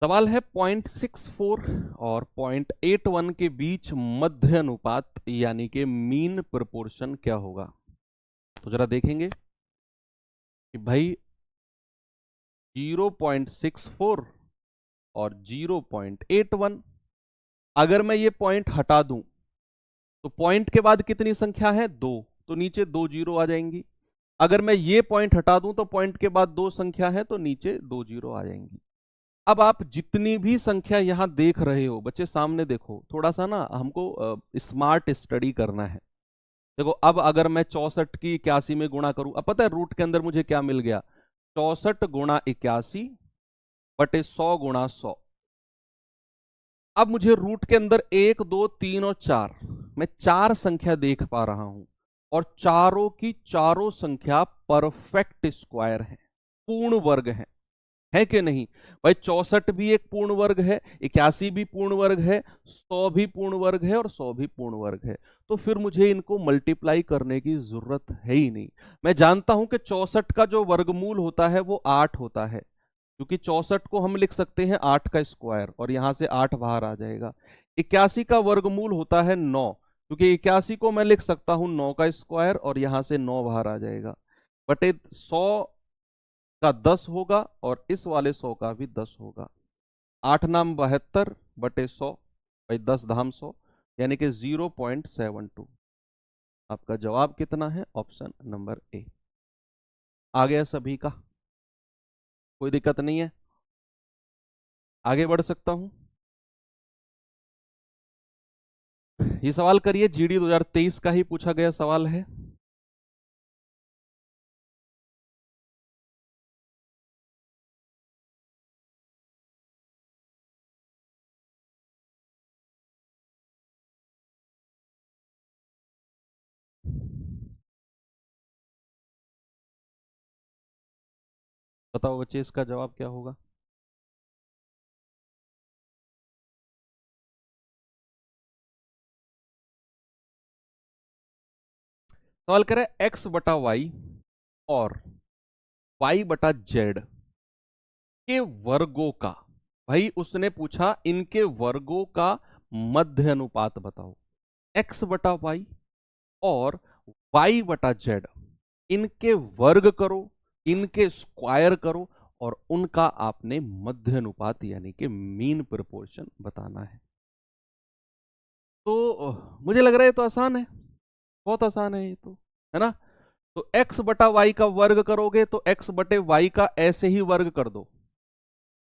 सवाल है 0.64 और 0.81 के बीच मध्य अनुपात यानी कि मीन प्रोपोर्शन क्या होगा। तो जरा देखेंगे कि भाई 0.64 और 0.81, अगर मैं ये पॉइंट हटा दूं तो पॉइंट के बाद कितनी संख्या है 2, तो नीचे 2 जीरो आ जाएंगी। अगर मैं ये पॉइंट हटा दूं तो पॉइंट के बाद 2 संख्या है तो नीचे 2 जीरो आ जाएंगी। अब आप जितनी भी संख्या यहां देख रहे हो बच्चे सामने देखो, थोड़ा सा ना हमको स्मार्ट स्टडी करना है। देखो अब अगर मैं 64 की 81 में गुणा करूं, अब पता है रूट के अंदर मुझे क्या मिल गया, 64 गुणा 81 बटे 100 गुणा 100। अब मुझे रूट के अंदर 1 2 3 और 4, मैं 4 संख्या देख पा रहा हूं, और चारों की चारों संख्या परफेक्ट स्क्वायर है, पूर्ण वर्ग है कि नहीं। भाई 64 भी एक पूर्ण वर्ग है, 81 भी पूर्ण वर्ग है, 100 भी पूर्ण वर्ग है, और 100 भी पूर्ण वर्ग है। तो फिर मुझे इनको मल्टीप्लाई करने की जरूरत है ही नहीं। मैं जानता हूं कि 64 का जो वर्गमूल होता है वो 8 होता है, क्योंकि 64 को हम लिख सकते हैं 8 का स्क्वायर, और यहां से 8 बाहर आ जाएगा। 81 का वर्गमूल होता है 9, क्योंकि 81 को मैं लिख सकता हूं 9 का स्क्वायर, और यहां से 9 बाहर आ जाएगा, बटे 100 का 10 होगा, और इस वाले 100 का भी 10 होगा। 8 नाम 72 बटे 100, भाई 10 धाम 100, यानी कि 0.72। आपका जवाब कितना है, ऑप्शन नंबर ए। आ गया सभी का, कोई दिक्कत नहीं है, आगे बढ़ सकता हूं। ये सवाल करिए, जीडी 2023 का ही पूछा गया सवाल है। बताओ बच्चे इसका जवाब क्या होगा। सवाल करें एक्स बटा वाई और वाई बटा जेड के वर्गों का, भाई उसने पूछा इनके वर्गों का मध्य अनुपात बताओ। एक्स बटा वाई और वाई बटा जेड, इनके वर्ग करो, इनके स्क्वायर करो, और उनका आपने मध्य अनुपात यानी कि मीन प्रोपोर्शन बताना है। तो मुझे लग रहा है तो आसान है, बहुत आसान है ये तो, है ना। तो x बटा वाई का वर्ग करोगे तो x बटे वाई का ऐसे ही वर्ग कर दो,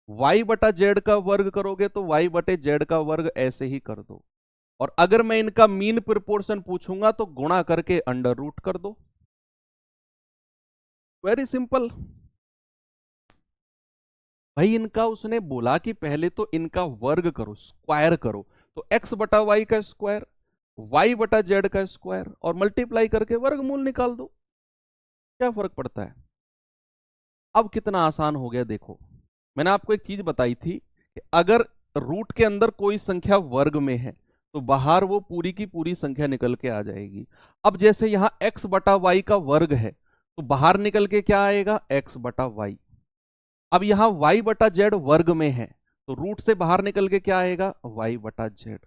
y बटा जेड का वर्ग करोगे तो y बटे जेड का वर्ग ऐसे ही कर दो, और अगर मैं इनका मीन प्रोपोर्शन पूछूंगा तो गुणा करके अंडर रूट कर दो। Very simple. भाई इनका उसने बोला कि पहले तो इनका वर्ग करो, स्क्वायर करो, तो x बटा वाई का स्क्वायर, y बटा जेड का स्क्वायर, और मल्टीप्लाई करके वर्गमूल निकाल दो। क्या फर्क पड़ता है। अब कितना आसान हो गया देखो। मैंने आपको एक चीज बताई थी कि अगर रूट के अंदर कोई संख्या वर्ग में है तो बाहर वो पूरी की पूरी संख्या निकल के आ जाएगी। अब जैसे यहां x बटा वाई का वर्ग है तो बाहर निकल के क्या आएगा, x बटा वाई। अब यहां y बटा जेड वर्ग में है तो रूट से बाहर निकल के क्या आएगा, y बटा जेड।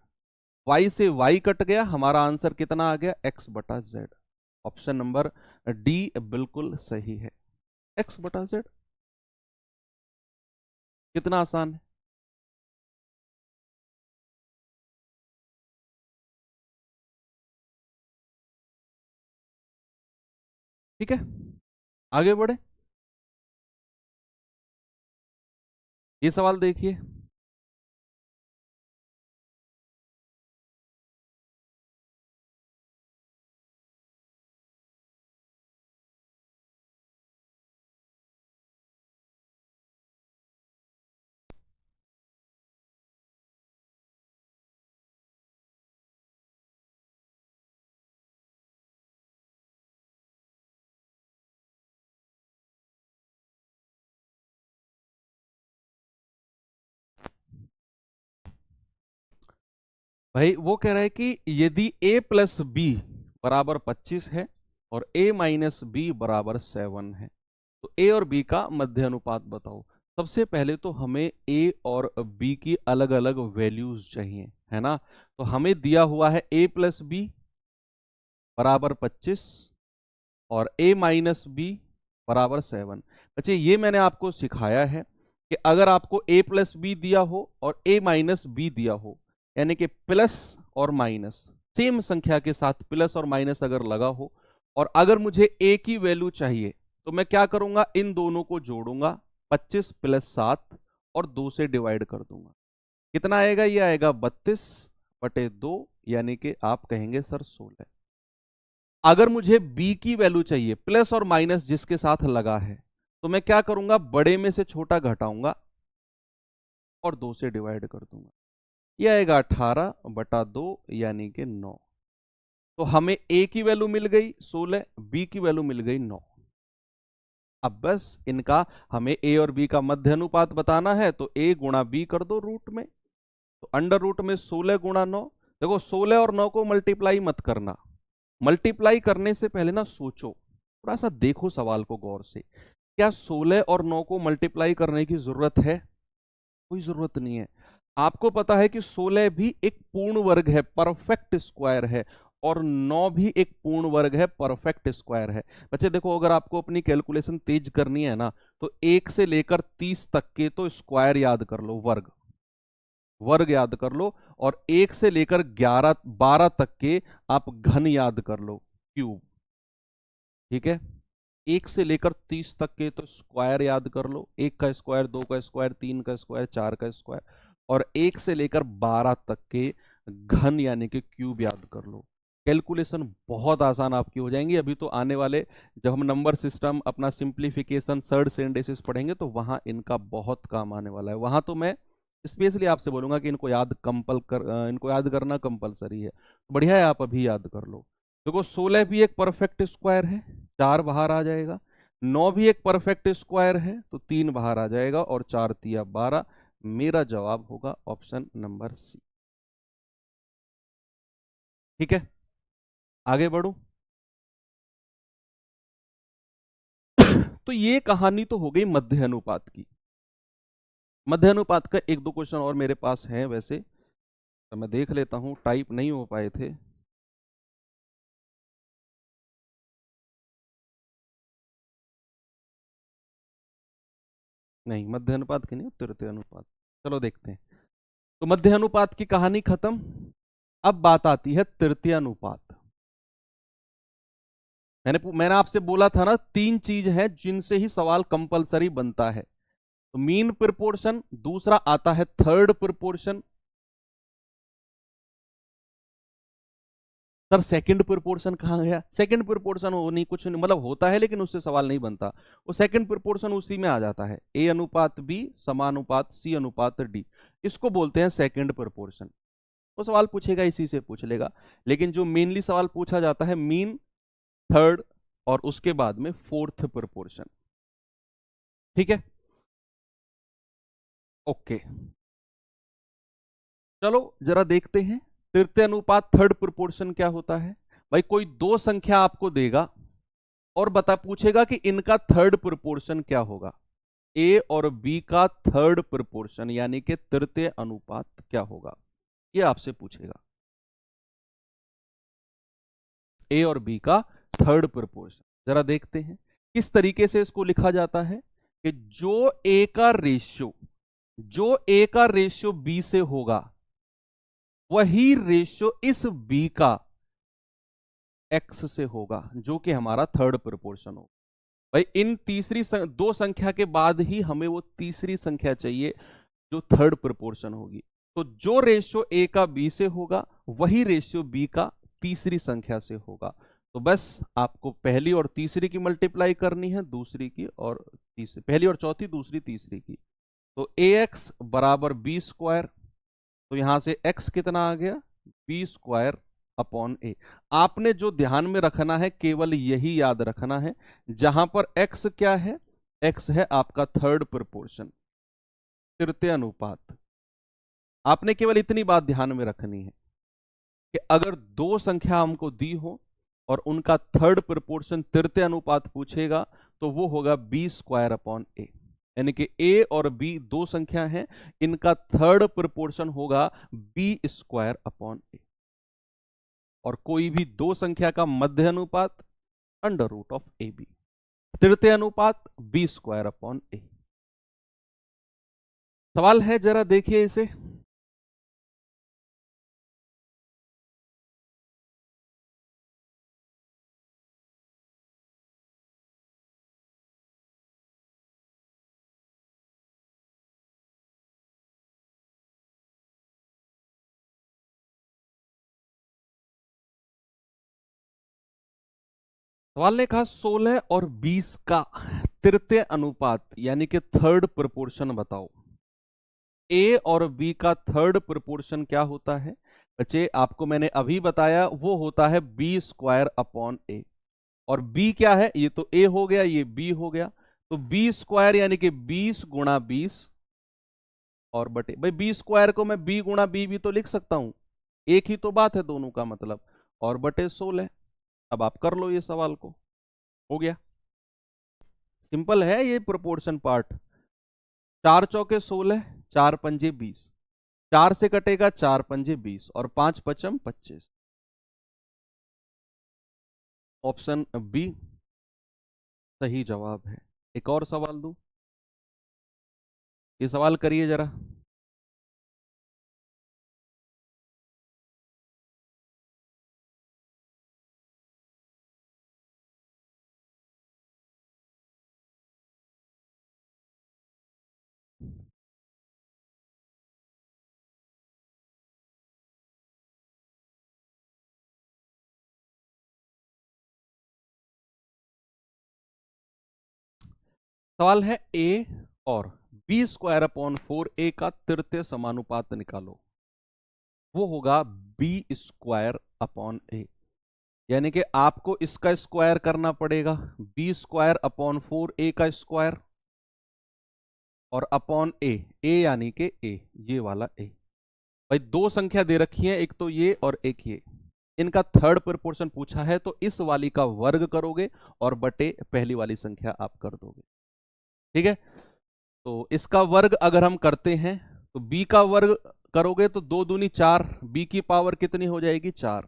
y से y कट गया, हमारा आंसर कितना आ गया, x बटा जेड। ऑप्शन नंबर डी बिल्कुल सही है, x बटा जेड। कितना आसान है। ठीक है, आगे बढ़े। ये सवाल देखिए। भाई वो कह रहा है कि यदि a प्लस बी बराबर 25 है और a माइनस बी बराबर 7 है तो a और b का मध्य अनुपात बताओ। सबसे पहले तो हमें a और b की अलग अलग वैल्यूज चाहिए, है ना। तो हमें दिया हुआ है a प्लस बी बराबर 25 और a माइनस बी बराबर 7। बच्चे ये मैंने आपको सिखाया है कि अगर आपको a प्लस बी दिया हो और a माइनस बी दिया हो, यानी कि प्लस और माइनस सेम संख्या के साथ प्लस और माइनस अगर लगा हो, और अगर मुझे a की वैल्यू चाहिए तो मैं क्या करूंगा, इन दोनों को जोड़ूंगा, 25 प्लस 7 और 2 से डिवाइड कर दूंगा। कितना आएगा, ये आएगा 32/2, यानी कि आप कहेंगे सर 16। अगर मुझे b की वैल्यू चाहिए प्लस और माइनस जिसके साथ लगा है, तो मैं क्या करूंगा, बड़े में से छोटा घटाऊंगा और 2 से डिवाइड कर दूंगा। यह आएगा 18/2 यानी कि 9। तो हमें a की वैल्यू मिल गई 16, b की वैल्यू मिल गई 9। अब बस इनका हमें a और b का मध्य अनुपात बताना है, तो a गुणा b कर दो रूट में, तो अंडर रूट में 16 गुणा 9। देखो 16 और 9 को मल्टीप्लाई मत करना, मल्टीप्लाई करने से पहले ना सोचो, थोड़ा सा देखो सवाल को गौर से। क्या 16 और 9 को मल्टीप्लाई करने की जरूरत है, कोई जरूरत नहीं है। आपको पता है कि 16 भी एक पूर्ण वर्ग है, परफेक्ट स्क्वायर है, और 9 भी एक पूर्ण वर्ग है, परफेक्ट स्क्वायर है। बच्चे देखो, अगर आपको अपनी कैलकुलेशन तेज करनी है ना, तो 1 से लेकर 30 तक के तो स्क्वायर याद कर लो, वर्ग वर्ग याद कर लो, और 1 से लेकर 11 12 तक के आप घन याद कर लो, क्यूब। ठीक है, 1 से लेकर 30 तक के तो स्क्वायर याद कर लो, 1 का स्क्वायर, 2 का स्क्वायर, 3 का स्क्वायर, 4 का स्क्वायर, और 1 से लेकर 12 तक के घन यानी कि क्यूब याद कर लो। कैलकुलेशन बहुत आसान आपकी हो जाएंगी। अभी तो आने वाले जब हम नंबर सिस्टम, अपना सिंप्लीफिकेशन, सर्ड सिंडेसिस पढ़ेंगे तो वहां इनका बहुत काम आने वाला है। वहां तो मैं स्पेशली आपसे बोलूंगा कि इनको याद करना कंपलसरी है। बढ़िया है, आप अभी याद कर लो। देखो 16 भी एक परफेक्ट स्क्वायर है, 4 बाहर आ जाएगा। 9 भी एक परफेक्ट स्क्वायर है तो 3 बाहर आ जाएगा, और 4 तिया 12। मेरा जवाब होगा ऑप्शन नंबर सी। ठीक है, आगे बढ़ू। तो ये कहानी तो हो गई मध्य अनुपात की। मध्य अनुपात का एक दो क्वेश्चन और मेरे पास है वैसे, तो मैं देख लेता हूं, टाइप नहीं हो पाए थे। नहीं, मध्य अनुपात की नहीं, तृतीय अनुपात। चलो देखते हैं। तो मध्य अनुपात की कहानी खत्म। अब बात आती है तृतीय अनुपात। मैंने आपसे बोला था ना, 3 चीज है जिनसे ही सवाल कंपलसरी बनता है। तो मीन प्रोपोर्शन, दूसरा आता है third proportion. Sir second proportion कहाँ गया? सेकंड प्रोपोर्शन हो नहीं, कुछ नहीं, मतलब होता है लेकिन उससे सवाल नहीं बनता। वो सेकंड प्रोपोर्शन उसी में आ जाता है, ए अनुपात बी समानुपात सी अनुपात डी, इसको बोलते हैं सेकंड प्रोपोर्शन। वो सवाल पूछेगा इसी से पूछ लेगा। लेकिन जो मेनली सवाल पूछा जाता है मीन, थर्ड और उसके बाद में फोर्थ प्रोपोर्शन। ठीक है, ओके। चलो जरा देखते हैं तृतीय अनुपात थर्ड प्रोपोर्शन क्या होता है। भाई कोई दो संख्या आपको देगा और बता पूछेगा कि इनका थर्ड प्रोपोर्शन क्या होगा। ए और बी का थर्ड प्रोपोर्शन यानी कि तृतीय अनुपात क्या होगा, ये आपसे पूछेगा। ए और बी का थर्ड प्रोपोर्शन जरा देखते हैं किस तरीके से इसको लिखा जाता है कि जो ए का रेशियो बी से होगा वही रेशियो इस बी का एक्स से होगा, जो कि हमारा थर्ड प्रोपोर्शन होगा। भाई इन दो संख्या के बाद ही हमें वो तीसरी संख्या चाहिए जो थर्ड प्रोपोर्शन होगी। तो जो रेशियो ए का बी से होगा वही रेशियो बी का तीसरी संख्या से होगा। तो बस आपको पहली और तीसरी की मल्टीप्लाई करनी है, दूसरी की और तीसरी, पहली और चौथी, दूसरी तीसरी की। तो ए एक्स बराबर बी स्क्वायर, तो यहां से x कितना आ गया, बी स्क्वायर अपॉन ए। आपने जो ध्यान में रखना है केवल यही याद रखना है, जहां पर x क्या है, x है आपका थर्ड प्रोपोर्शन, तृतीय अनुपात। आपने केवल इतनी बात ध्यान में रखनी है कि अगर दो संख्या हमको दी हो और उनका थर्ड प्रोपोर्शन तृतीय अनुपात पूछेगा तो वो होगा बी स्क्वायर अपॉन ए। यानी कि ए और बी दो संख्या हैं, इनका थर्ड प्रोपोर्शन होगा बी स्क्वायर अपॉन ए। और कोई भी दो संख्या का मध्य अनुपात under root of a b, तृतीय अनुपात बी स्क्वायर अपॉन ए। सवाल है जरा देखिए इसे। सवाल ने कहा 16 और 20 का तृतीय अनुपात यानी कि थर्ड प्रोपोर्शन बताओ। ए और बी का थर्ड प्रोपोर्शन क्या होता है बच्चे? आपको मैंने अभी बताया, वो होता है बी स्क्वायर अपॉन ए। और बी क्या है? ये तो ए हो गया, ये बी हो गया। तो बी स्क्वायर यानी कि 20 गुणा 20 और बटे, भाई बी स्क्वायर को मैं बी गुणा बी भी तो लिख सकता हूं, एक ही तो बात है दोनों का मतलब, और बटे 16। अब आप कर लो ये सवाल को, हो गया। सिंपल है ये प्रोपोर्शन पार्ट। 4 चौके 16, 4 पंजे 20, 4 से कटेगा 4 पंजे 20 और 5 पचम 25। ऑप्शन बी सही जवाब है। एक और सवाल दूं, ये सवाल करिए जरा। सवाल है ए और बी स्क्वायर अपॉन 4a का तृतीय समानुपात निकालो। वो होगा बी स्क्वायर अपॉन ए, यानी कि आपको इसका स्क्वायर करना पड़ेगा, बी स्क्वायर अपॉन 4a का स्क्वायर और अपॉन ए यानी कि ए, ये वाला ए। भाई दो संख्या दे रखी है, एक तो ये और एक ये, इनका थर्ड प्रोपोर्शन पूछा है तो इस वाली का वर्ग करोगे और बटे पहली वाली संख्या आप कर दोगे। ठीक है, तो इसका वर्ग अगर हम करते हैं तो b का वर्ग करोगे तो 2 दूनी 4, b की पावर कितनी हो जाएगी 4,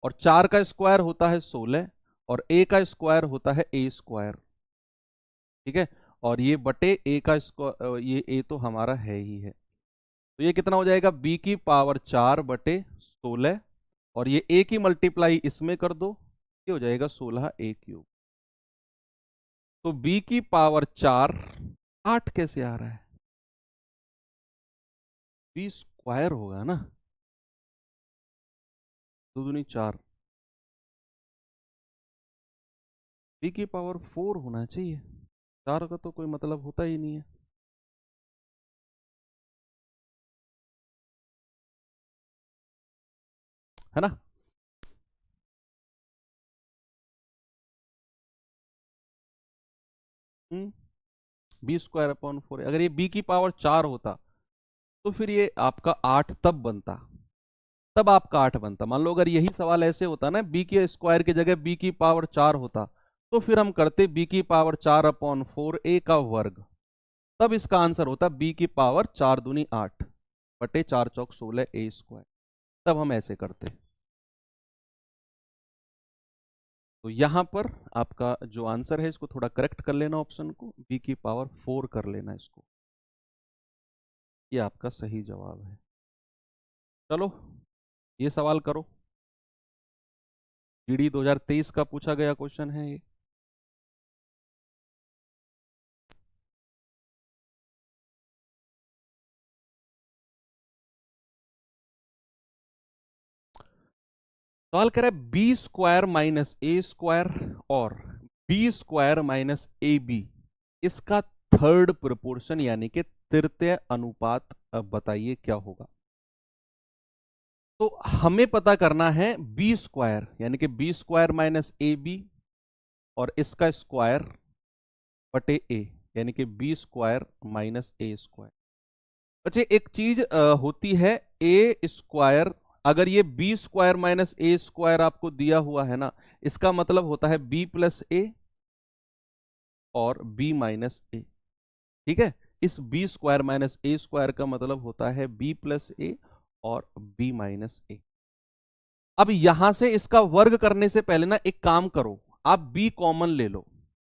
और 4 का स्क्वायर होता है 16 और a का स्क्वायर होता है a स्क्वायर। ठीक है, और ये बटे a का स्क्वायर, ये a तो हमारा है ही है, तो ये कितना हो जाएगा b की पावर 4 बटे 16, और ये a की मल्टीप्लाई इसमें कर दो ये हो जाएगा 16a³। तो b की पावर 4, 8 कैसे आ रहा है? b स्क्वायर होगा ना, 2 दूनी 4, b की पावर 4 होना चाहिए, 4 का तो कोई मतलब होता ही नहीं है ना। बी स्क्वायर अपॉन 4, अगर ये b की पावर 4 होता तो फिर ये आपका 8 तब बनता, तब आपका 8 बनता। मान लो अगर यही सवाल ऐसे होता ना, b के स्क्वायर की जगह b की पावर 4 होता, तो फिर हम करते b की पावर 4 अपॉन 4 a का वर्ग, तब इसका आंसर होता b की पावर 4 दूनी 8 बटे 4 चौक 16 a स्क्वायर, तब हम ऐसे करते। तो यहां पर आपका जो आंसर है, इसको थोड़ा करेक्ट कर लेना, ऑप्शन को b की पावर 4 कर लेना इसको, ये आपका सही जवाब है। चलो ये सवाल करो, जीडी 2023 का पूछा गया क्वेश्चन है ये। सवाल कह रहा है b square minus a square और b square minus a b, इसका थर्ड प्रोपोर्शन यानी कि तृतीय अनुपात, अब बताइए क्या होगा। तो हमें पता करना है बी स्क्वायर यानी कि b square minus a b और इसका स्क्वायर बटे ए यानी कि b square minus a square. अच्छा एक चीज होती है ए स्क्वायर, अगर ये b square minus a square आपको दिया हुआ है ना, इसका मतलब होता है बी प्लस ए और बी माइनस ए। ठीक है, इस B square minus a square का मतलब होता है बी प्लस ए और बी माइनस ए। अब यहां से इसका वर्ग करने से पहले ना एक काम करो, आप b कॉमन ले लो।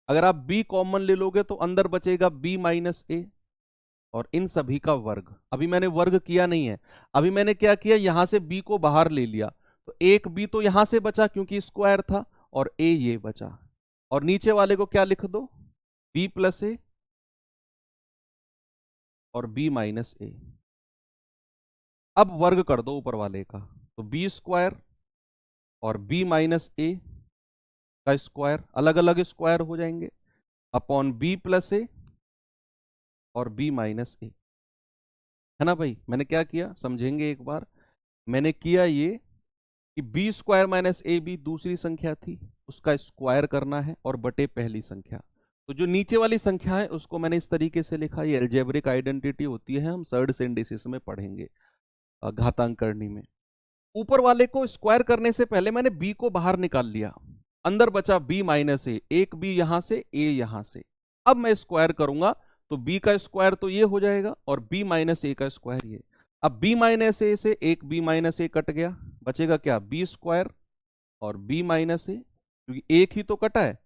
अगर आप b कॉमन ले लोगे तो अंदर बचेगा b माइनस ए और इन सभी का वर्ग। अभी मैंने वर्ग किया नहीं है, अभी मैंने क्या किया, यहां से b को बाहर ले लिया, तो एक b तो यहां से बचा क्योंकि स्क्वायर था, और a ये बचा, और नीचे वाले को क्या लिख दो, b प्लस ए और b माइनस ए। अब वर्ग कर दो ऊपर वाले का, तो बी स्क्वायर और b माइनस ए का स्क्वायर अलग अलग स्क्वायर हो जाएंगे अपॉन बी प्लस ए और b माइनस ए, है ना भाई। मैंने क्या किया समझेंगे एक बार, मैंने किया ये कि b square minus a b दूसरी संख्या थी, उसका स्क्वायर करना है और बटे पहली संख्या। तो जो नीचे वाली संख्या है उसको मैंने इस तरीके से लिखा, ये एल्जेब्रिक आइडेंटिटी होती है, हम सर्ड सिंडिसिस में पढ़ेंगे घातांक करनी में। ऊपर वाले को स्क्वायर करने से पहले मैंने b को बाहर निकाल लिया, अंदर बचा b माइनस ए, एक b यहां से a यहां से। अब मैं स्क्वायर करूंगा तो b का स्क्वायर तो ये हो जाएगा और b माइनस ए का स्क्वायर ये। अब b माइनस ए से एक b माइनस ए कट गया, बचेगा क्या, b स्क्वायर और b माइनस ए, क्योंकि एक ही तो कटा है,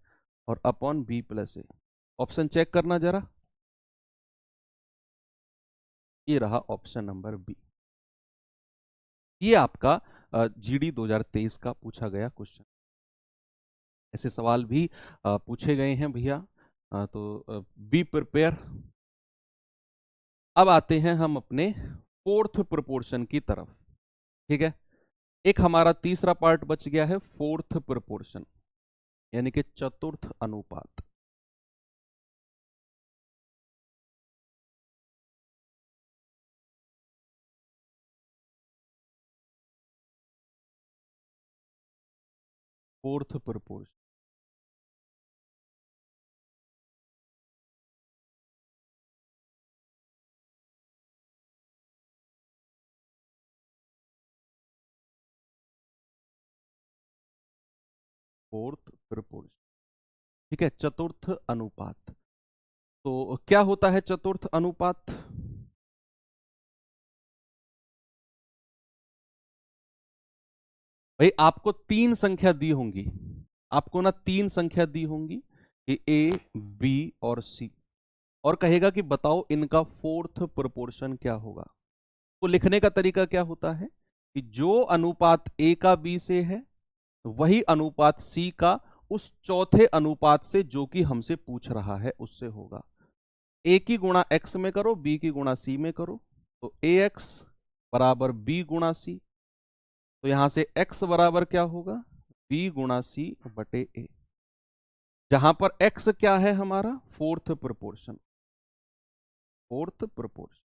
और अपॉन b प्लस ए। ऑप्शन चेक करना जरा, ये रहा ऑप्शन नंबर बी। ये आपका जीडी 2023 का पूछा गया क्वेश्चन। ऐसे सवाल भी पूछे गए हैं भैया, तो बी प्रिपेयर। अब आते हैं हम अपने फोर्थ प्रोपोर्शन की तरफ। ठीक है, एक हमारा तीसरा पार्ट बच गया है, फोर्थ प्रोपोर्शन यानी कि चतुर्थ अनुपात। Fourth proportion, fourth proportion. ठीक है, चतुर्थ अनुपात। तो क्या होता है चतुर्थ अनुपात? भाई आपको तीन संख्या दी होंगी, आपको ना तीन संख्या दी होंगी कि ए बी और सी, और कहेगा कि बताओ इनका फोर्थ प्रोपोर्शन क्या होगा। तो लिखने का तरीका क्या होता है कि जो अनुपात ए का बी से है वही अनुपात सी का उस चौथे अनुपात से जो कि हमसे पूछ रहा है उससे होगा। ए की गुणा एक्स में करो, बी की गुणा सी में करो, तो ए एक्स बराबर बी गुणा सी। तो यहां से x बराबर क्या होगा, b गुणा सी बटे ए, जहां पर x क्या है हमारा फोर्थ प्रोपोर्शन। फोर्थ प्रोपोर्शन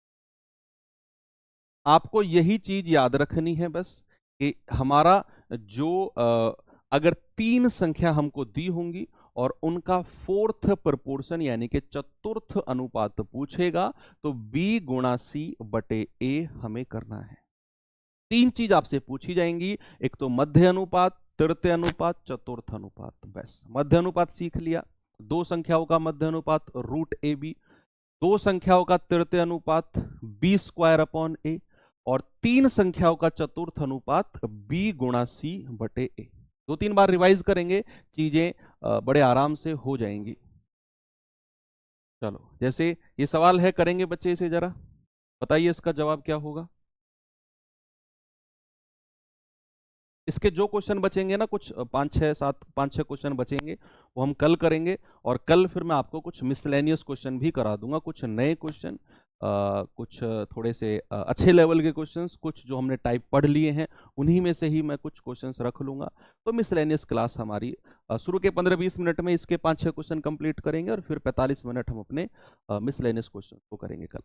आपको यही चीज याद रखनी है बस कि हमारा जो अगर तीन संख्या हमको दी होंगी और उनका फोर्थ प्रोपोर्शन यानी कि चतुर्थ अनुपात पूछेगा तो b गुणा सी बटे ए हमें करना है। तीन चीज आपसे पूछी जाएंगी, एक तो मध्य अनुपात, तृतीय अनुपात, चतुर्थ अनुपात। बस मध्य अनुपात सीख लिया, दो संख्याओं का मध्य अनुपात रूट ए बी, दो संख्याओं का तृतीय अनुपात बी स्क्वायर अपॉन ए, और तीन संख्याओं का चतुर्थ अनुपात बी गुणा सी बटे ए। दो तीन बार रिवाइज करेंगे, चीजें बड़े आराम से हो जाएंगी। चलो जैसे ये सवाल है, करेंगे बच्चे इसे जरा बताइए इसका जवाब क्या होगा। इसके जो क्वेश्चन बचेंगे ना, कुछ 5-6 क्वेश्चन बचेंगे, वो हम कल करेंगे। और कल फिर मैं आपको कुछ मिसलेनियस क्वेश्चन भी करा दूंगा, कुछ नए क्वेश्चन, कुछ थोड़े से अच्छे लेवल के क्वेश्चंस, कुछ जो हमने टाइप पढ़ लिए हैं उन्हीं में से ही मैं कुछ क्वेश्चंस रख लूंगा। तो मिसलेनियस क्लास हमारी शुरू के 15-20 मिनट में इसके 5-6 क्वेश्चन कंप्लीट करेंगे और फिर 45 मिनट हम अपने मिसलेनियस क्वेश्चन को करेंगे कल।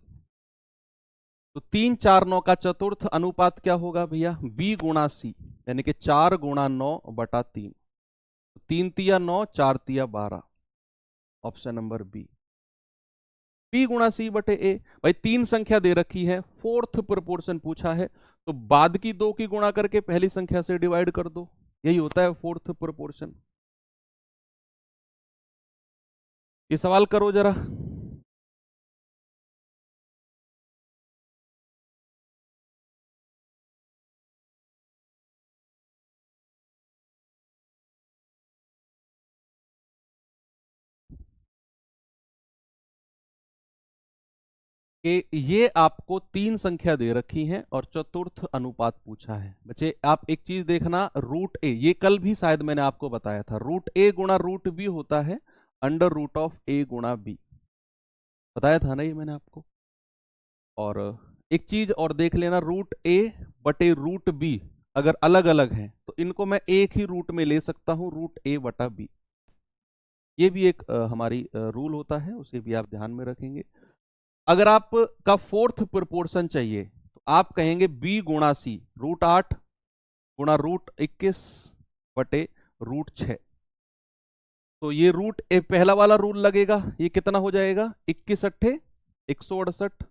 तो 3, 4, 9 का चतुर्थ अनुपात क्या होगा भैया, b गुणा सी, यानी कि 4 गुणा 9 बटा 3। 3 तिया 9, 4 तिया 12, ऑप्शन नंबर बी। b गुणा सी बटे ए, भाई तीन संख्या दे रखी है, फोर्थ प्रोपोर्शन पूछा है, तो बाद की दो की गुणा करके पहली संख्या से डिवाइड कर दो, यही होता है फोर्थ प्रोपोर्शन। ये सवाल करो जरा। कि ये आपको तीन संख्या दे रखी हैं और चतुर्थ अनुपात पूछा है। बच्चे आप एक चीज देखना, रूट ए, ये कल भी शायद मैंने आपको बताया था, रूट ए गुणा रूट बी होता है अंडर रूट ऑफ ए गुणा बी, बताया था ना ये मैंने आपको। और एक चीज और देख लेना, रूट ए बटे रूट बी अगर अलग अलग हैं तो इनको मैं एक ही रूट में ले सकता हूं, रूट ए बटा बी। ये भी एक हमारी रूल होता है, उसे भी आप ध्यान में रखेंगे। अगर आप का फोर्थ प्रोपोर्शन चाहिए तो आप कहेंगे b गुणा सी, रूट 8 गुणा रूट 21 बटे रूट 6। तो ये रूट ए पहला वाला रूल लगेगा, ये कितना हो जाएगा, 21 अट्ठे 168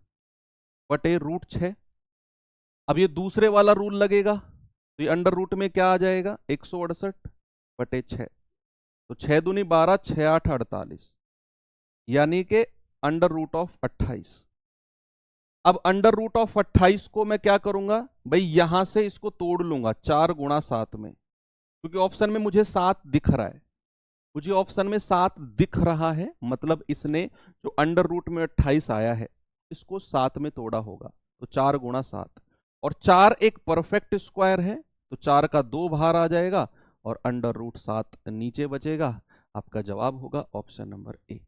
बटे रूट 6। अब ये दूसरे वाला रूल लगेगा, तो ये अंडर रूट में क्या आ जाएगा, 168 बटे 6। तो 6 दूनी 12, 6 8 48, यानी कि अंडर रूट ऑफ 28। अब अंडर रूट ऑफ 28 को मैं क्या करूंगा भाई, यहां से इसको तोड़ लूंगा 4 गुणा 7 में, क्योंकि ऑप्शन में मुझे 7 दिख रहा है, मुझे ऑप्शन में 7 दिख रहा है, मतलब इसने जो अंडर रूट में 28 आया है इसको 7 में तोड़ा होगा। तो 4 गुणा 7, और 4 एक परफेक्ट स्क्वायर है, तो 4 का 2 बाहर आ जाएगा और अंडर रूट 7 नीचे बचेगा। आपका जवाब होगा ऑप्शन नंबर ए।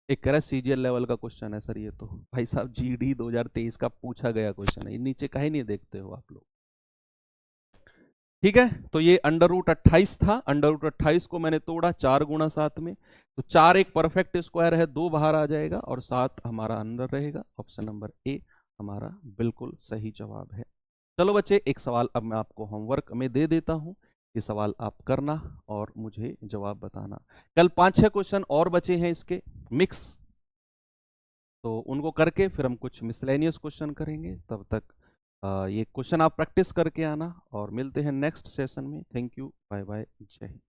एक कह रहा है सीजीएल लेवल का क्वेश्चन है सर, ये तो भाई साहब जीडी 2023 का पूछा गया क्वेश्चन है, ये नीचे कहीं नहीं देखते हो आप लोग। ठीक है, तो ये अंडर रूट 28 था, अंडर रूट 28 को मैंने तोड़ा 4 गुणा 7 में, तो 4 एक परफेक्ट स्क्वायर है, 2 बाहर आ जाएगा और 7 हमारा अंदर रहेगा। ऑप्शन नंबर ए हमारा बिल्कुल सही जवाब है। चलो बच्चे, एक सवाल अब मैं आपको होमवर्क में दे देता हूं, ये सवाल आप करना और मुझे जवाब बताना। कल 5-6 क्वेश्चन और बचे हैं इसके मिक्स, तो उनको करके फिर हम कुछ मिसलेनियस क्वेश्चन करेंगे। तब तक ये क्वेश्चन आप प्रैक्टिस करके आना और मिलते हैं नेक्स्ट सेशन में। थैंक यू, बाय बाय, जय हिंद।